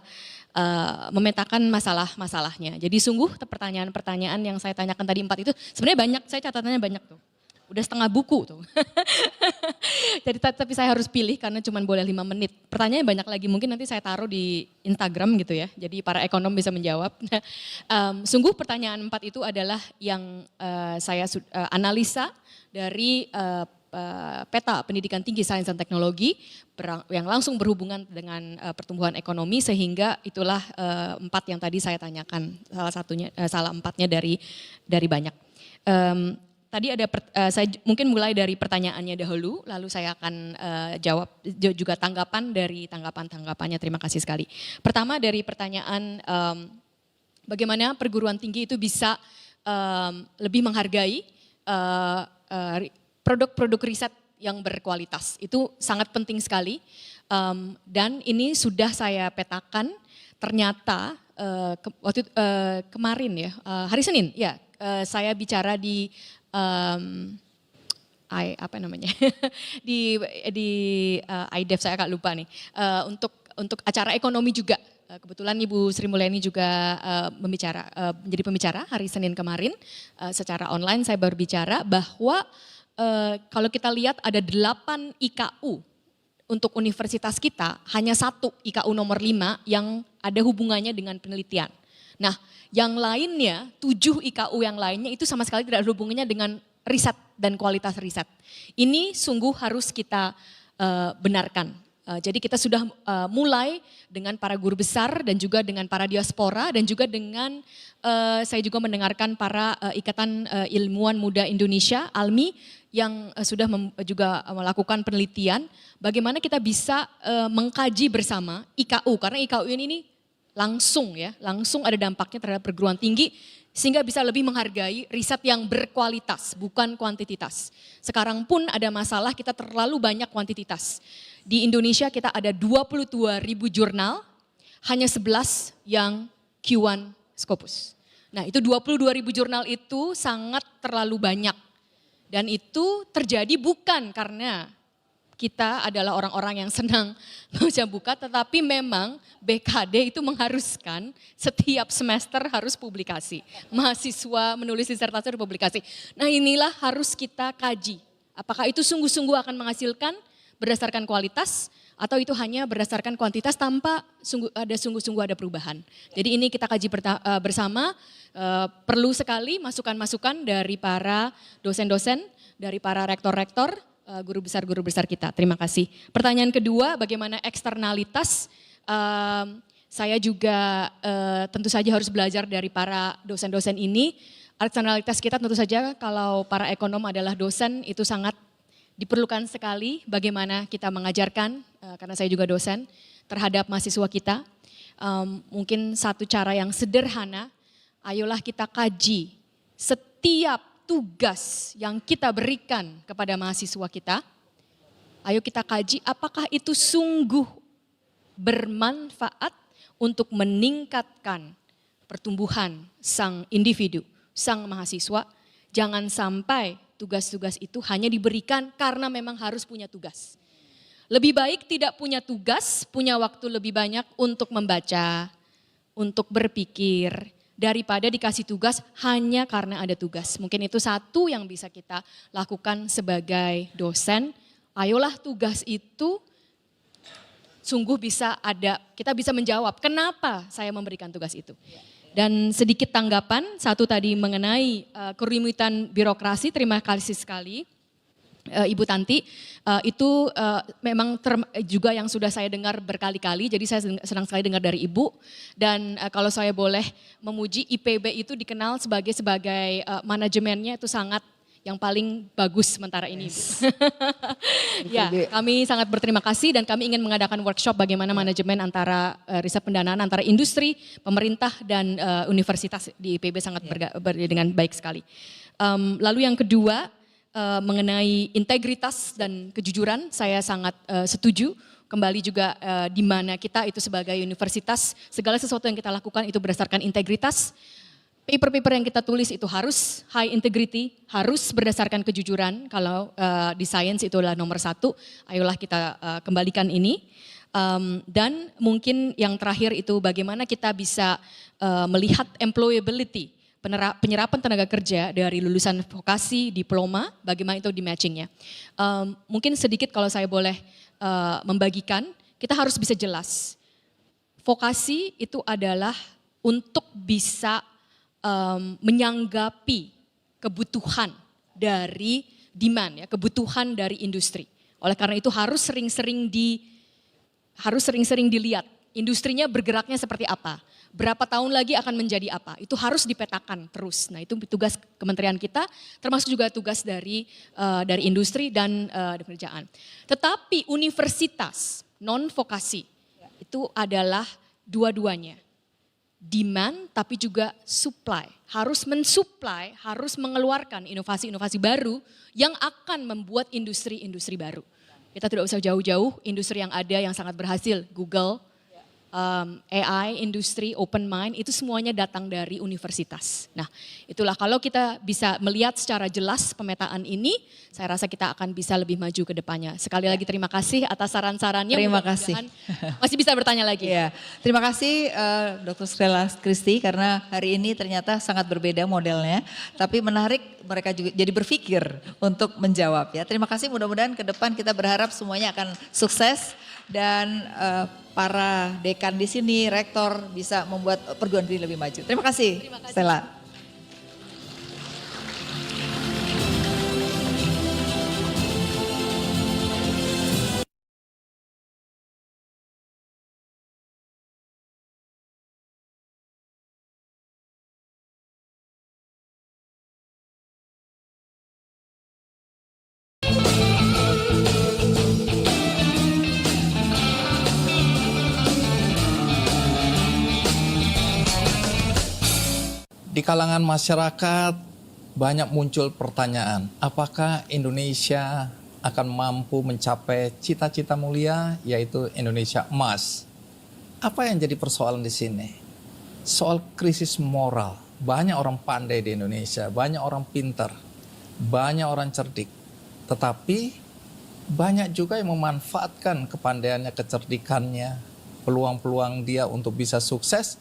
memetakan masalah-masalahnya. Jadi sungguh pertanyaan-pertanyaan yang saya tanyakan tadi 4 itu sebenarnya banyak, saya catatannya banyak tuh. Udah setengah buku tuh. Jadi tapi saya harus pilih karena cuma boleh 5 menit. Pertanyaannya banyak lagi, mungkin nanti saya taruh di Instagram gitu ya. Jadi para ekonom bisa menjawab. Sungguh pertanyaan 4 itu adalah yang saya analisa dari peta pendidikan tinggi sains dan teknologi yang langsung berhubungan dengan pertumbuhan ekonomi, sehingga itulah 4 yang tadi saya tanyakan, salah 4-nya dari banyak. Tadi ada saya mungkin mulai dari pertanyaannya dahulu, lalu saya akan jawab juga tanggapannya. Terima kasih sekali. Pertama dari pertanyaan bagaimana perguruan tinggi itu bisa lebih menghargai produk-produk riset yang berkualitas. Itu sangat penting sekali, dan ini sudah saya petakan. Ternyata kemarin ya, hari Senin ya, saya bicara di di IDEF, saya agak lupa nih, untuk acara ekonomi juga. Kebetulan Ibu Sri Mulyani juga menjadi pembicara hari Senin kemarin, secara online saya berbicara bahwa kalau kita lihat ada 8 IKU untuk universitas kita, hanya 1 IKU nomor 5 yang ada hubungannya dengan penelitian. Nah, yang lainnya, 7 IKU yang lainnya itu sama sekali tidak ada hubungannya dengan riset dan kualitas riset. Ini sungguh harus kita benarkan. Jadi kita sudah mulai dengan para guru besar dan juga dengan para diaspora dan juga dengan saya juga mendengarkan para Ikatan Ilmuwan Muda Indonesia, ALMI, yang sudah juga melakukan penelitian bagaimana kita bisa mengkaji bersama IKU, karena IKU ini langsung ada dampaknya terhadap perguruan tinggi, sehingga bisa lebih menghargai riset yang berkualitas, bukan kuantitas. Sekarang pun ada masalah kita terlalu banyak kuantitas. Di Indonesia kita ada 22.000 jurnal, hanya 11 yang Q1 Scopus. Nah, itu 22.000 jurnal itu sangat terlalu banyak. Dan itu terjadi bukan karena kita adalah orang-orang yang senang baca buku, tetapi memang BKD itu mengharuskan setiap semester harus publikasi. Mahasiswa menulis disertasi harus publikasi. Nah, inilah harus kita kaji. Apakah itu sungguh-sungguh akan menghasilkan berdasarkan kualitas atau itu hanya berdasarkan kuantitas tanpa sungguh-sungguh ada perubahan. Jadi ini kita kaji bersama, perlu sekali masukan-masukan dari para dosen-dosen, dari para rektor-rektor, guru besar kita. Terima kasih. Pertanyaan kedua, bagaimana eksternalitas? Saya juga tentu saja harus belajar dari para dosen-dosen ini. Eksternalitas kita tentu saja kalau para ekonom adalah dosen itu sangat diperlukan sekali bagaimana kita mengajarkan, karena saya juga dosen, terhadap mahasiswa kita. Mungkin satu cara yang sederhana, ayolah kita kaji setiap tugas yang kita berikan kepada mahasiswa kita. Ayo kita kaji apakah itu sungguh bermanfaat untuk meningkatkan pertumbuhan sang individu, sang mahasiswa. Jangan sampai tugas-tugas itu hanya diberikan karena memang harus punya tugas. Lebih baik tidak punya tugas, punya waktu lebih banyak untuk membaca, untuk berpikir, daripada dikasih tugas hanya karena ada tugas. Mungkin itu satu yang bisa kita lakukan sebagai dosen. Ayolah tugas itu sungguh bisa ada, kita bisa menjawab kenapa saya memberikan tugas itu. Dan sedikit tanggapan, satu tadi mengenai kerumitan birokrasi, terima kasih sekali Ibu Tanti. Itu memang juga yang sudah saya dengar berkali-kali, jadi saya senang sekali dengar dari Ibu. Dan kalau saya boleh memuji, IPB itu dikenal sebagai manajemennya itu sangat yang paling bagus sementara ini. Ya, kami sangat berterima kasih dan kami ingin mengadakan workshop bagaimana manajemen antara riset pendanaan antara industri, pemerintah dan universitas di IPB sangat dengan baik sekali. Lalu yang kedua mengenai integritas dan kejujuran, saya sangat setuju. Kembali juga di mana kita itu sebagai universitas, segala sesuatu yang kita lakukan itu berdasarkan integritas. Paper-paper yang kita tulis itu harus high integrity, harus berdasarkan kejujuran. Kalau di science itu adalah nomor 1, ayolah kita kembalikan ini. Dan mungkin yang terakhir itu bagaimana kita bisa melihat employability. penyerapan tenaga kerja dari lulusan vokasi, diploma, bagaimana itu di matchingnya. Mungkin sedikit kalau saya boleh membagikan, kita harus bisa jelas. Vokasi itu adalah untuk bisa menyanggapi kebutuhan dari demand, ya, kebutuhan dari industri. Oleh karena itu harus sering-sering dilihat industrinya bergeraknya seperti apa. Berapa tahun lagi akan menjadi apa, itu harus dipetakan terus. Nah itu tugas kementerian kita, termasuk juga tugas dari industri dan pekerjaan. Tetapi universitas non-vokasi itu adalah dua-duanya. Demand tapi juga supply. Harus mensupply, harus mengeluarkan inovasi-inovasi baru yang akan membuat industri-industri baru. Kita tidak usah jauh-jauh, industri yang ada yang sangat berhasil, Google, AI, industri, open mind, itu semuanya datang dari universitas. Nah itulah kalau kita bisa melihat secara jelas pemetaan ini, saya rasa kita akan bisa lebih maju ke depannya. Sekali lagi terima kasih atas saran-sarannya. Terima kasih. Masih bisa bertanya lagi. Ya, terima kasih Dr. Stella Christy karena hari ini ternyata sangat berbeda modelnya, tapi menarik mereka juga jadi berpikir untuk menjawab ya. Terima kasih, mudah-mudahan ke depan kita berharap semuanya akan sukses dan para dekan di sini, rektor bisa membuat perguruan tinggi lebih maju. Terima kasih, Stella. Di kalangan masyarakat banyak muncul pertanyaan, apakah Indonesia akan mampu mencapai cita-cita mulia yaitu Indonesia emas? Apa yang jadi persoalan di sini? Soal krisis moral. Banyak orang pandai di Indonesia, banyak orang pintar, banyak orang cerdik. Tetapi banyak juga yang memanfaatkan kepandaiannya, kecerdikannya, peluang-peluang dia untuk bisa sukses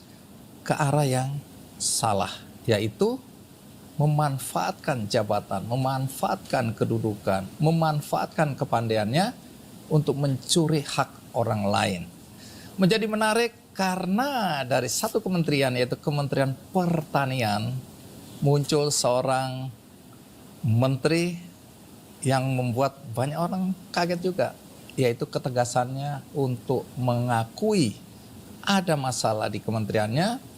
ke arah yang salah, yaitu memanfaatkan jabatan, memanfaatkan kedudukan, memanfaatkan kepandaiannya untuk mencuri hak orang lain. Menjadi menarik karena dari satu kementerian, yaitu Kementerian Pertanian, muncul seorang menteri yang membuat banyak orang kaget juga, yaitu ketegasannya untuk mengakui ada masalah di kementeriannya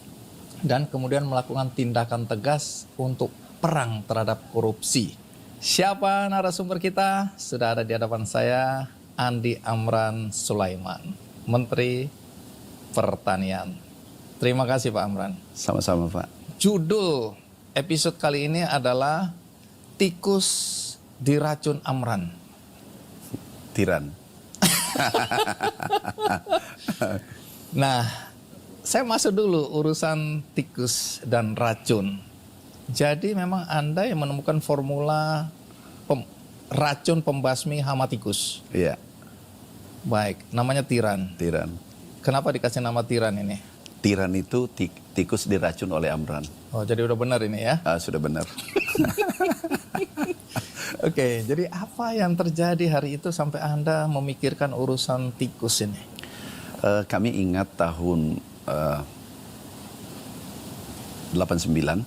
dan kemudian melakukan tindakan tegas untuk perang terhadap korupsi. Siapa narasumber kita? Sudah ada di hadapan saya, Andi Amran Sulaiman, Menteri Pertanian. Terima kasih Pak Amran. Sama-sama Pak. Judul episode kali ini adalah Tikus Diracun Amran. Tiran. Nah, saya masuk dulu urusan tikus dan racun. Jadi memang Anda yang menemukan formula racun pembasmi hama tikus. Iya. Baik, namanya tiran. Tiran. Kenapa dikasih nama tiran ini? Tiran itu tikus diracun oleh Amran. Oh, jadi udah benar ini ya? Sudah benar. Oke, jadi apa yang terjadi hari itu sampai Anda memikirkan urusan tikus ini? Kami ingat tahun 89,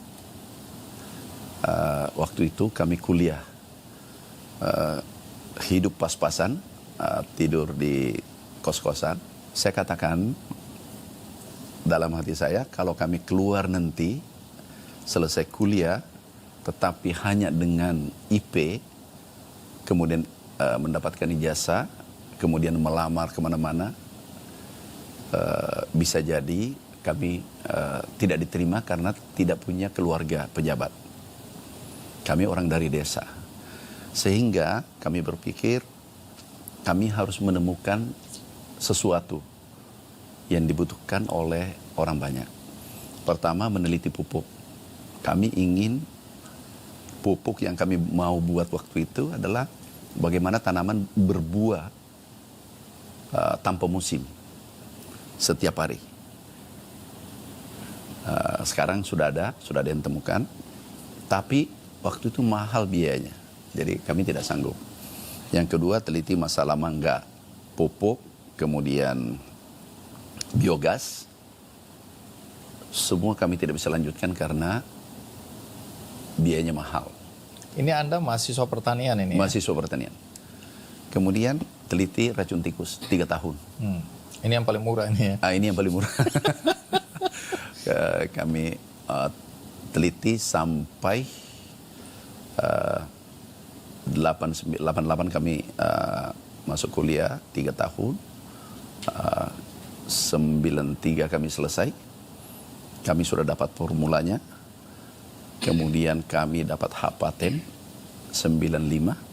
waktu itu kami kuliah, hidup pas-pasan, tidur di kos-kosan. Saya katakan dalam hati saya, kalau kami keluar nanti selesai kuliah, tetapi hanya dengan IP, kemudian mendapatkan ijazah, kemudian melamar kemana-mana, bisa jadi kami tidak diterima karena tidak punya keluarga pejabat. Kami orang dari desa. Sehingga kami berpikir kami harus menemukan sesuatu yang dibutuhkan oleh orang banyak. Pertama, meneliti pupuk. Kami ingin pupuk yang kami mau buat waktu itu adalah bagaimana tanaman berbuah tanpa musim setiap hari. Sekarang sudah ada yang temukan, tapi waktu itu mahal biayanya, jadi kami tidak sanggup. Yang kedua, teliti masalah mangga, pupuk, kemudian biogas, semua kami tidak bisa lanjutkan karena biayanya mahal. Ini Anda mahasiswa pertanian ini? Mahasiswa pertanian. Kemudian teliti racun tikus 3 tahun. Ini yang paling murah ini ya? Ini yang paling murah. Kami teliti sampai 88 kami masuk kuliah 3 tahun. 93 kami selesai. Kami sudah dapat formulanya. Kemudian kami dapat hak paten 95.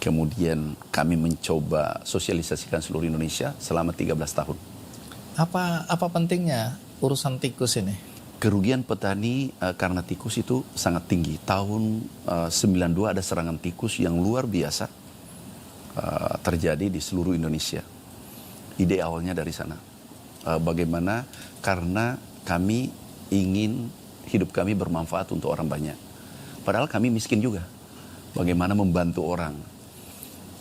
Kemudian kami mencoba sosialisasikan seluruh Indonesia selama 13 tahun. Apa pentingnya urusan tikus ini? Kerugian petani karena tikus itu sangat tinggi. Tahun 92 ada serangan tikus yang luar biasa terjadi di seluruh Indonesia. Ide awalnya dari sana. Bagaimana? Karena kami ingin hidup kami bermanfaat untuk orang banyak. Padahal kami miskin juga. Bagaimana membantu orang?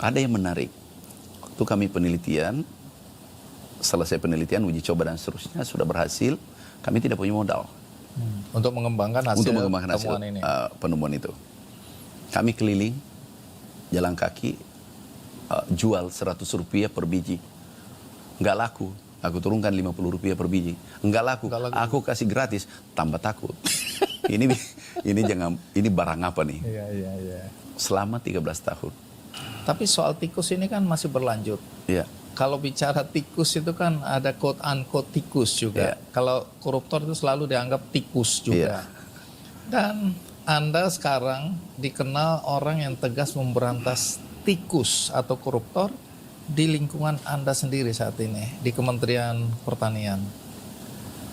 Ada yang menarik. Waktu kami penelitian, selesai penelitian, uji coba dan seterusnya, sudah berhasil, kami tidak punya modal. Untuk mengembangkan hasil temuan ini. Penemuan itu. Kami keliling, jalan kaki, jual Rp100 per biji. Nggak laku. Aku turunkan Rp50 per biji. Nggak laku. Aku kasih gratis, tambah takut. ini barang apa nih? Iya. Selama 13 tahun. Tapi soal tikus ini kan masih berlanjut. Iya. Kalau bicara tikus itu kan ada quote unquote tikus juga. Kalau koruptor itu selalu dianggap tikus juga. Dan Anda sekarang dikenal orang yang tegas memberantas tikus atau koruptor di lingkungan Anda sendiri saat ini di Kementerian Pertanian.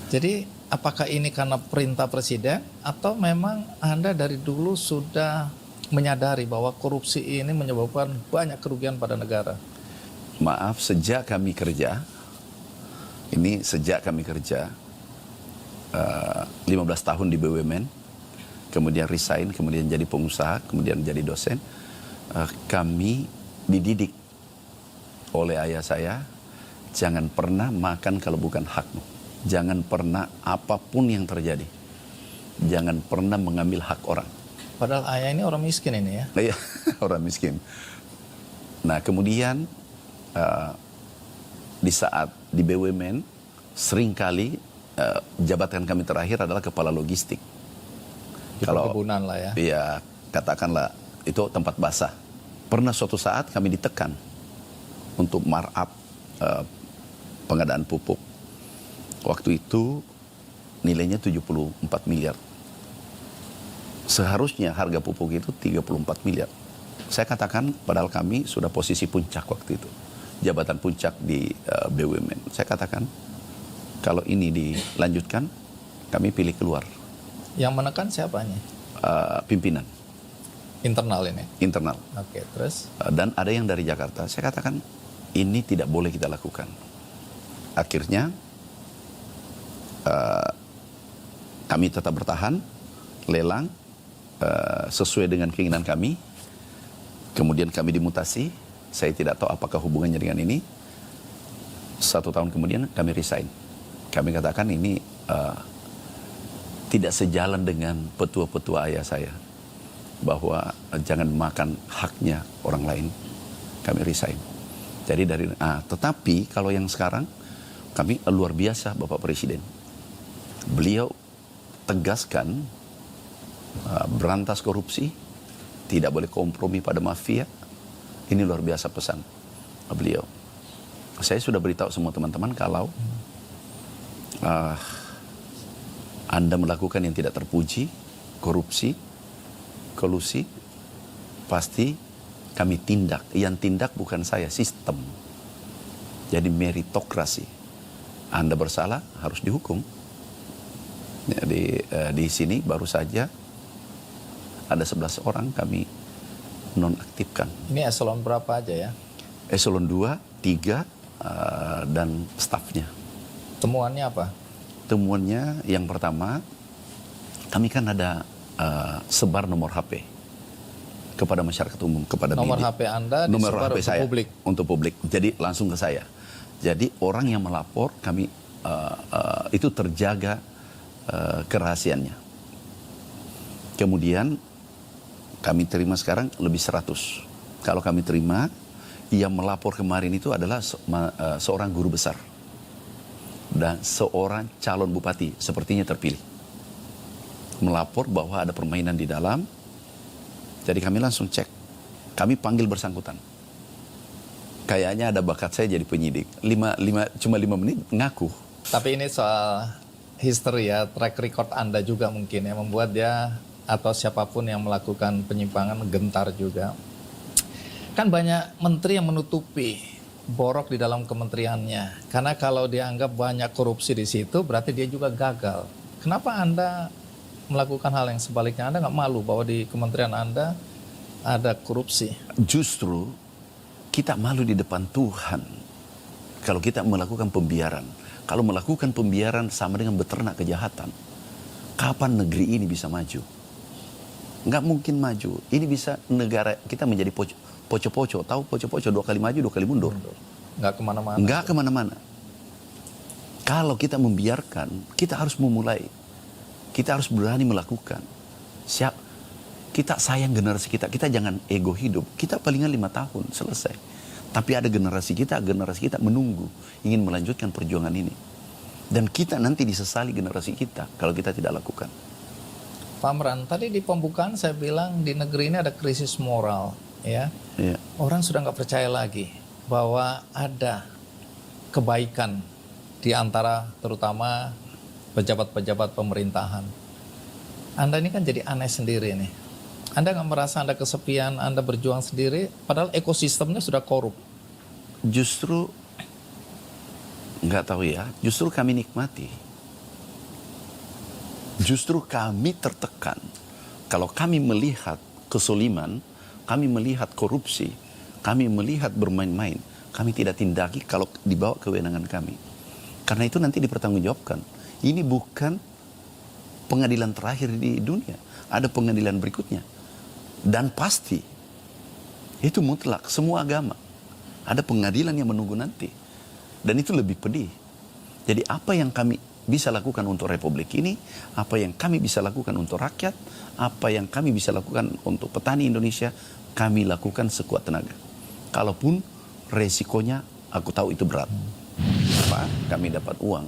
Jadi apakah ini karena perintah Presiden atau memang Anda dari dulu sudah menyadari bahwa korupsi ini menyebabkan banyak kerugian pada negara? Maaf, sejak kami kerja 15 tahun di BUMN, kemudian resign, kemudian jadi pengusaha, kemudian jadi dosen, kami dididik oleh ayah saya, jangan pernah makan kalau bukan hakmu. Jangan pernah apapun yang terjadi, jangan pernah mengambil hak orang. Padahal ayah ini orang miskin ini ya? Iya, orang miskin. Nah kemudian di saat di BUMN, seringkali jabatan kami terakhir adalah kepala logistik. Di perkebunan lah ya? Iya, katakanlah itu tempat basah. Pernah suatu saat kami ditekan untuk markup pengadaan pupuk. Waktu itu nilainya 74 miliar. Seharusnya harga pupuk itu 34 miliar. Saya katakan padahal kami sudah posisi puncak waktu itu. Jabatan puncak di BUMN. Saya katakan kalau ini dilanjutkan kami pilih keluar. Yang menekan siapanya? Pimpinan. Internal ini? Internal. Oke, terus? Dan ada yang dari Jakarta. Saya katakan ini tidak boleh kita lakukan. Akhirnya kami tetap bertahan, lelang sesuai dengan keinginan kami. Kemudian kami dimutasi. Saya tidak tahu apakah hubungannya dengan ini. 1 tahun kemudian kami resign. Kami katakan ini tidak sejalan dengan petua-petua ayah saya. Bahwa jangan makan haknya orang lain. Kami resign. Jadi tetapi kalau yang sekarang kami luar biasa Bapak Presiden. Beliau tegaskan berantas korupsi, tidak boleh kompromi pada mafia. Ini luar biasa pesan beliau. Saya sudah beritahu semua teman-teman kalau Anda melakukan yang tidak terpuji, korupsi, kolusi, pasti kami tindak. Yang tindak bukan saya, sistem. Jadi meritokrasi. Anda bersalah harus dihukum. Jadi di sini baru saja ada 11 orang kami nonaktifkan. Ini eselon berapa aja ya? Eselon 2, 3 dan stafnya. Temuannya apa? Temuannya yang pertama, kami kan ada sebar nomor HP kepada masyarakat umum, kepada Nomor media. HP Anda Nomor disebar HP untuk saya publik. untuk publik. Jadi langsung ke saya. Jadi orang yang melapor kami itu terjaga kerahasiaannya. Kemudian kami terima sekarang lebih 100. Kalau kami terima, yang melapor kemarin itu adalah seorang guru besar dan seorang calon bupati sepertinya terpilih. Melapor bahwa ada permainan di dalam. Jadi kami langsung cek. Kami panggil bersangkutan. Kayaknya ada bakat saya jadi penyidik. Cuma 5 menit ngaku. Tapi ini soal history ya, track record Anda juga mungkin yang membuat dia atau siapapun yang melakukan penyimpangan gentar juga. Kan banyak menteri yang menutupi borok di dalam kementeriannya. Karena kalau dianggap banyak korupsi di situ, berarti dia juga gagal. Kenapa Anda melakukan hal yang sebaliknya? Anda nggak malu bahwa di kementerian Anda ada korupsi? Justru kita malu di depan Tuhan kalau kita melakukan pembiaran. Kalau melakukan pembiaran sama dengan beternak kejahatan. Kapan negeri ini bisa maju? Nggak mungkin maju. Ini bisa negara kita menjadi poco-poco. Tahu poco-poco, 2 kali maju, 2 kali mundur. Nggak kemana-mana. Nggak kemana-mana. Kalau kita membiarkan, kita harus memulai. Kita harus berani melakukan. Kita sayang generasi kita. Kita jangan ego hidup. Kita palingan 5 tahun, selesai. Tapi ada generasi kita menunggu. Ingin melanjutkan perjuangan ini. Dan kita nanti disesali generasi kita kalau kita tidak lakukan. Pak Amran, tadi di pembukaan saya bilang di negeri ini ada krisis moral. Ya. Iya. Orang sudah nggak percaya lagi bahwa ada kebaikan di antara terutama pejabat-pejabat pemerintahan. Anda ini kan jadi aneh sendiri nih. Anda nggak merasa Anda kesepian, Anda berjuang sendiri, padahal ekosistemnya sudah korup. Justru, nggak tahu ya, justru kami nikmati. Justru kami tertekan. Kalau kami melihat kesuliman, kami melihat korupsi, kami melihat bermain-main, kami tidak tindaki kalau dibawa kewenangan kami. Karena itu nanti dipertanggungjawabkan. Ini bukan pengadilan terakhir di dunia. Ada pengadilan berikutnya. Dan pasti, itu mutlak, semua agama. Ada pengadilan yang menunggu nanti. Dan itu lebih pedih. Jadi apa yang kami bisa lakukan untuk republik ini, apa yang kami bisa lakukan untuk rakyat, apa yang kami bisa lakukan untuk petani Indonesia, kami lakukan sekuat tenaga. Kalaupun resikonya, aku tahu itu berat. Apa? Kami dapat uang.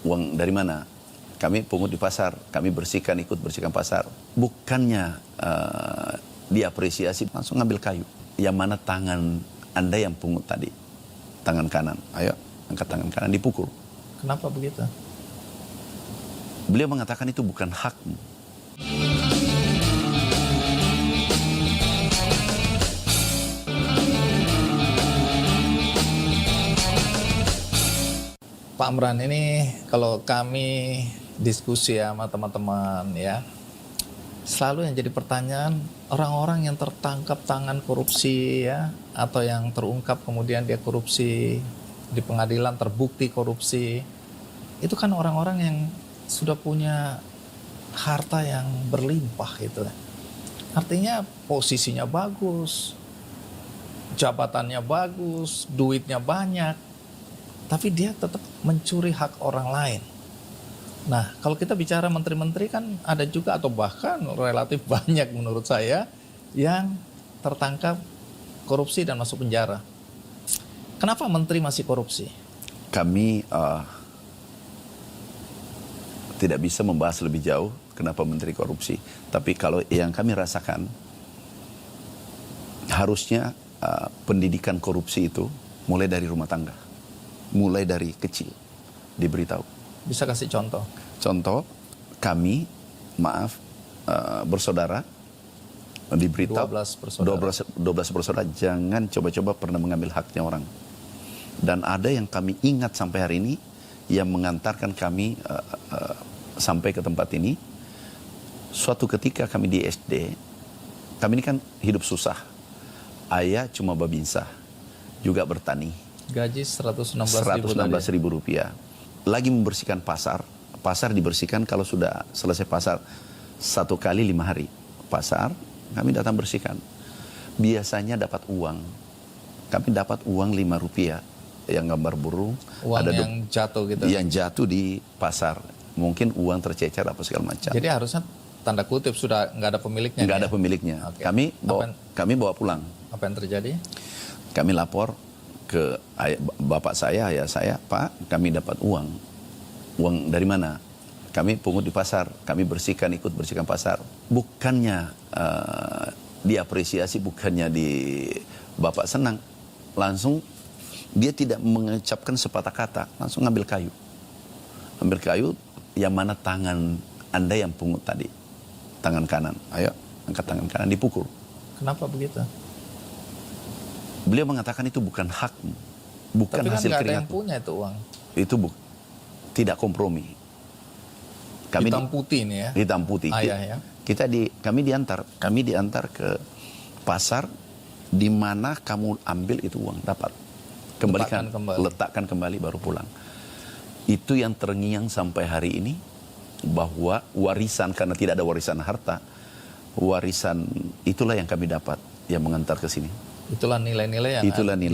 Uang dari mana? Kami pungut di pasar, kami ikut bersihkan pasar. Bukannya diapresiasi, langsung ngambil kayu. Yang mana tangan Anda yang pungut tadi? Tangan kanan, ayo angkat tangan kanan, dipukul. Kenapa begitu? Beliau mengatakan itu bukan hakmu. Pak Amran, ini kalau kami diskusi ya sama teman-teman ya, selalu yang jadi pertanyaan orang-orang yang tertangkap tangan korupsi ya, atau yang terungkap kemudian dia korupsi di pengadilan terbukti korupsi, itu kan orang-orang yang sudah punya harta yang berlimpah gitu. Artinya posisinya bagus, jabatannya bagus, duitnya banyak, tapi dia tetap mencuri hak orang lain. Nah, kalau kita bicara menteri-menteri kan ada juga atau bahkan relatif banyak menurut saya yang tertangkap korupsi dan masuk penjara. Kenapa menteri masih korupsi? Kami tidak bisa membahas lebih jauh kenapa menteri korupsi. Tapi kalau yang kami rasakan, harusnya pendidikan korupsi itu mulai dari rumah tangga. Mulai dari kecil diberitahu. Bisa kasih contoh? Contoh, kami, bersaudara, diberitahu 12 bersaudara jangan coba-coba pernah mengambil haknya orang. Dan ada yang kami ingat sampai hari ini yang mengantarkan kami sampai ke tempat ini. Suatu ketika kami di SD, kami ini kan hidup susah. Ayah cuma babinsah, juga bertani. Gaji 116.000 Rp116.000. lagi membersihkan pasar. Pasar dibersihkan kalau sudah selesai pasar 1 kali 5 hari. Pasar kami datang bersihkan. Biasanya dapat uang. Kami dapat uang Rp5 yang gambar burung. Uang yang jatuh gitu. Yang jatuh di pasar. Mungkin uang tercecer apa segala macam. Jadi harusnya tanda kutip sudah nggak ada pemiliknya. Nggak ada pemiliknya. Oke. Kami bawa pulang. Apa yang terjadi? Kami lapor ke bapak saya, ayah saya, Pak, kami dapat uang. Uang dari mana? Kami pungut di pasar, kami bersihkan, ikut bersihkan pasar. Bukannya diapresiasi, bukannya bapak senang. Langsung dia tidak mengucapkan sepatah kata, langsung ngambil kayu. Ambil kayu, yang mana tangan Anda yang pungut tadi. Tangan kanan, ayo angkat tangan kanan, dipukul. Kenapa begitu? Beliau mengatakan itu bukan hakmu, bukan Tapi kan hasil nggak ada yang keringatmu. punya itu uang. Itu tidak kompromi. Hitam putih ini ya. Hitam putih. Ayah ya. Kami diantar ke pasar di mana kamu ambil itu uang, dapat. Kembalikan, letakkan kembali baru pulang. Itu yang terngiang sampai hari ini, bahwa warisan, karena tidak ada warisan harta, warisan itulah yang kami dapat yang mengantar ke sini. Itulah nilai-nilai yang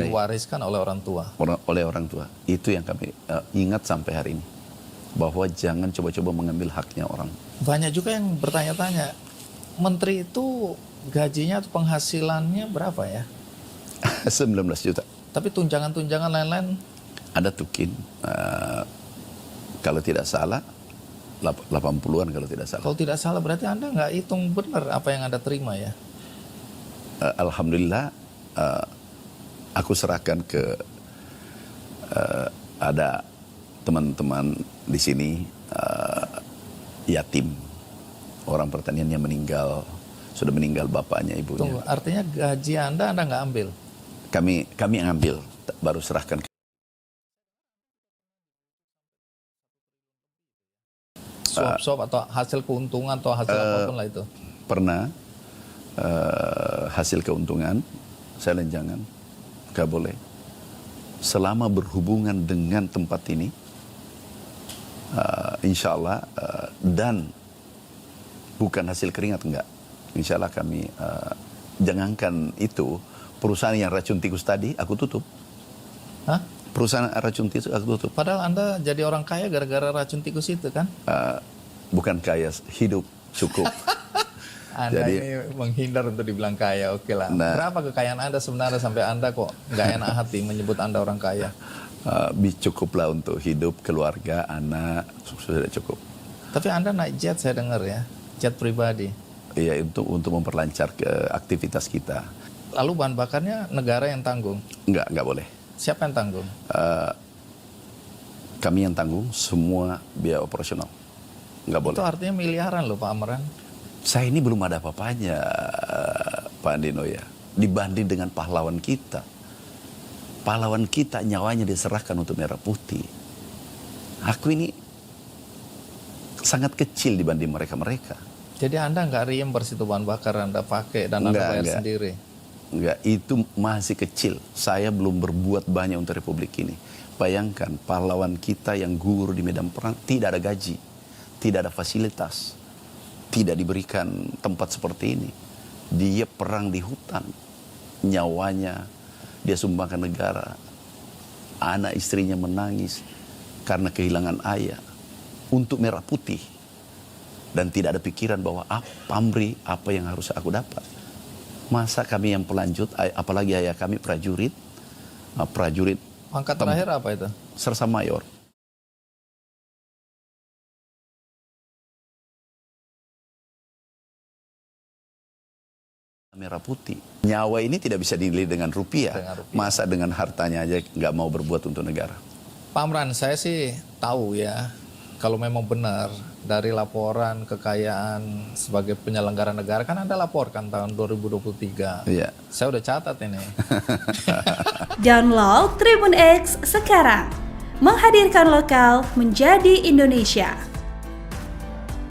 diwariskan oleh orang tua. Oleh orang tua. Itu yang kami ingat sampai hari ini. Bahwa jangan coba-coba mengambil haknya orang. Banyak juga yang bertanya-tanya, menteri itu gajinya atau penghasilannya berapa ya? 19 juta. Tapi tunjangan-tunjangan lain-lain? Ada tukin. Kalau tidak salah, 80-an kalau tidak salah. Kalau tidak salah berarti Anda nggak hitung benar apa yang Anda terima ya? Alhamdulillah, aku serahkan ke ada teman-teman di sini yatim, orang pertanian yang sudah meninggal bapaknya, ibunya. Tunggu, artinya gaji Anda nggak ambil? Kami yang ambil, baru serahkan. Swap atau hasil keuntungan atau hasil apapun lah itu? Pernah hasil keuntungan, saya jangan, gak boleh. Selama berhubungan dengan tempat ini, insya Allah, dan bukan hasil keringat, enggak. Insya Allah kami, jangankan itu, perusahaan yang racun tikus tadi, aku tutup. Hah? Perusahaan racun tikus aku tutup. Padahal Anda jadi orang kaya gara-gara racun tikus itu kan? Bukan kaya, hidup cukup. Anda ini menghindar untuk dibilang kaya, oke lah. Berapa kekayaan Anda sebenarnya sampai Anda kok nggak enak hati menyebut Anda orang kaya? Cukuplah untuk hidup, keluarga, anak, sudah cukup. Tapi Anda naik jet saya dengar ya, jet pribadi. Iya, untuk memperlancar aktivitas kita. Lalu bahan bakarnya negara yang tanggung? Enggak boleh. Siapa yang tanggung? Kami yang tanggung semua biaya operasional. Enggak boleh. Itu artinya miliaran loh Pak Amran. Saya ini belum ada apa-apanya, Pak Andino ya. Dibanding dengan pahlawan kita. Pahlawan kita nyawanya diserahkan untuk merah putih. Aku ini sangat kecil dibanding mereka-mereka. Jadi Anda nggak reimburse itu bahan bakar Anda pakai dan Anda bayar sendiri? Enggak, itu masih kecil. Saya belum berbuat banyak untuk Republik ini. Bayangkan pahlawan kita yang gugur di medan perang tidak ada gaji, tidak ada fasilitas, tidak diberikan tempat seperti ini. Dia perang di hutan, nyawanya dia sumbangkan negara. Anak istrinya menangis karena kehilangan ayah untuk merah putih. Dan tidak ada pikiran bahwa pamrih apa yang harus aku dapat. Masa kami yang pelanjut, apalagi ayah kami prajurit. Pangkat terakhir apa itu? Sersa Mayor. Merah putih. Nyawa ini tidak bisa dinilai dengan rupiah. Masa dengan hartanya aja nggak mau berbuat untuk negara. Pak Amran, saya sih tahu ya, kalau memang benar dari laporan kekayaan sebagai penyelenggara negara, kan Anda laporkan tahun 2023. Iya. Saya udah catat ini. Download Tribun X sekarang. Menghadirkan lokal menjadi Indonesia.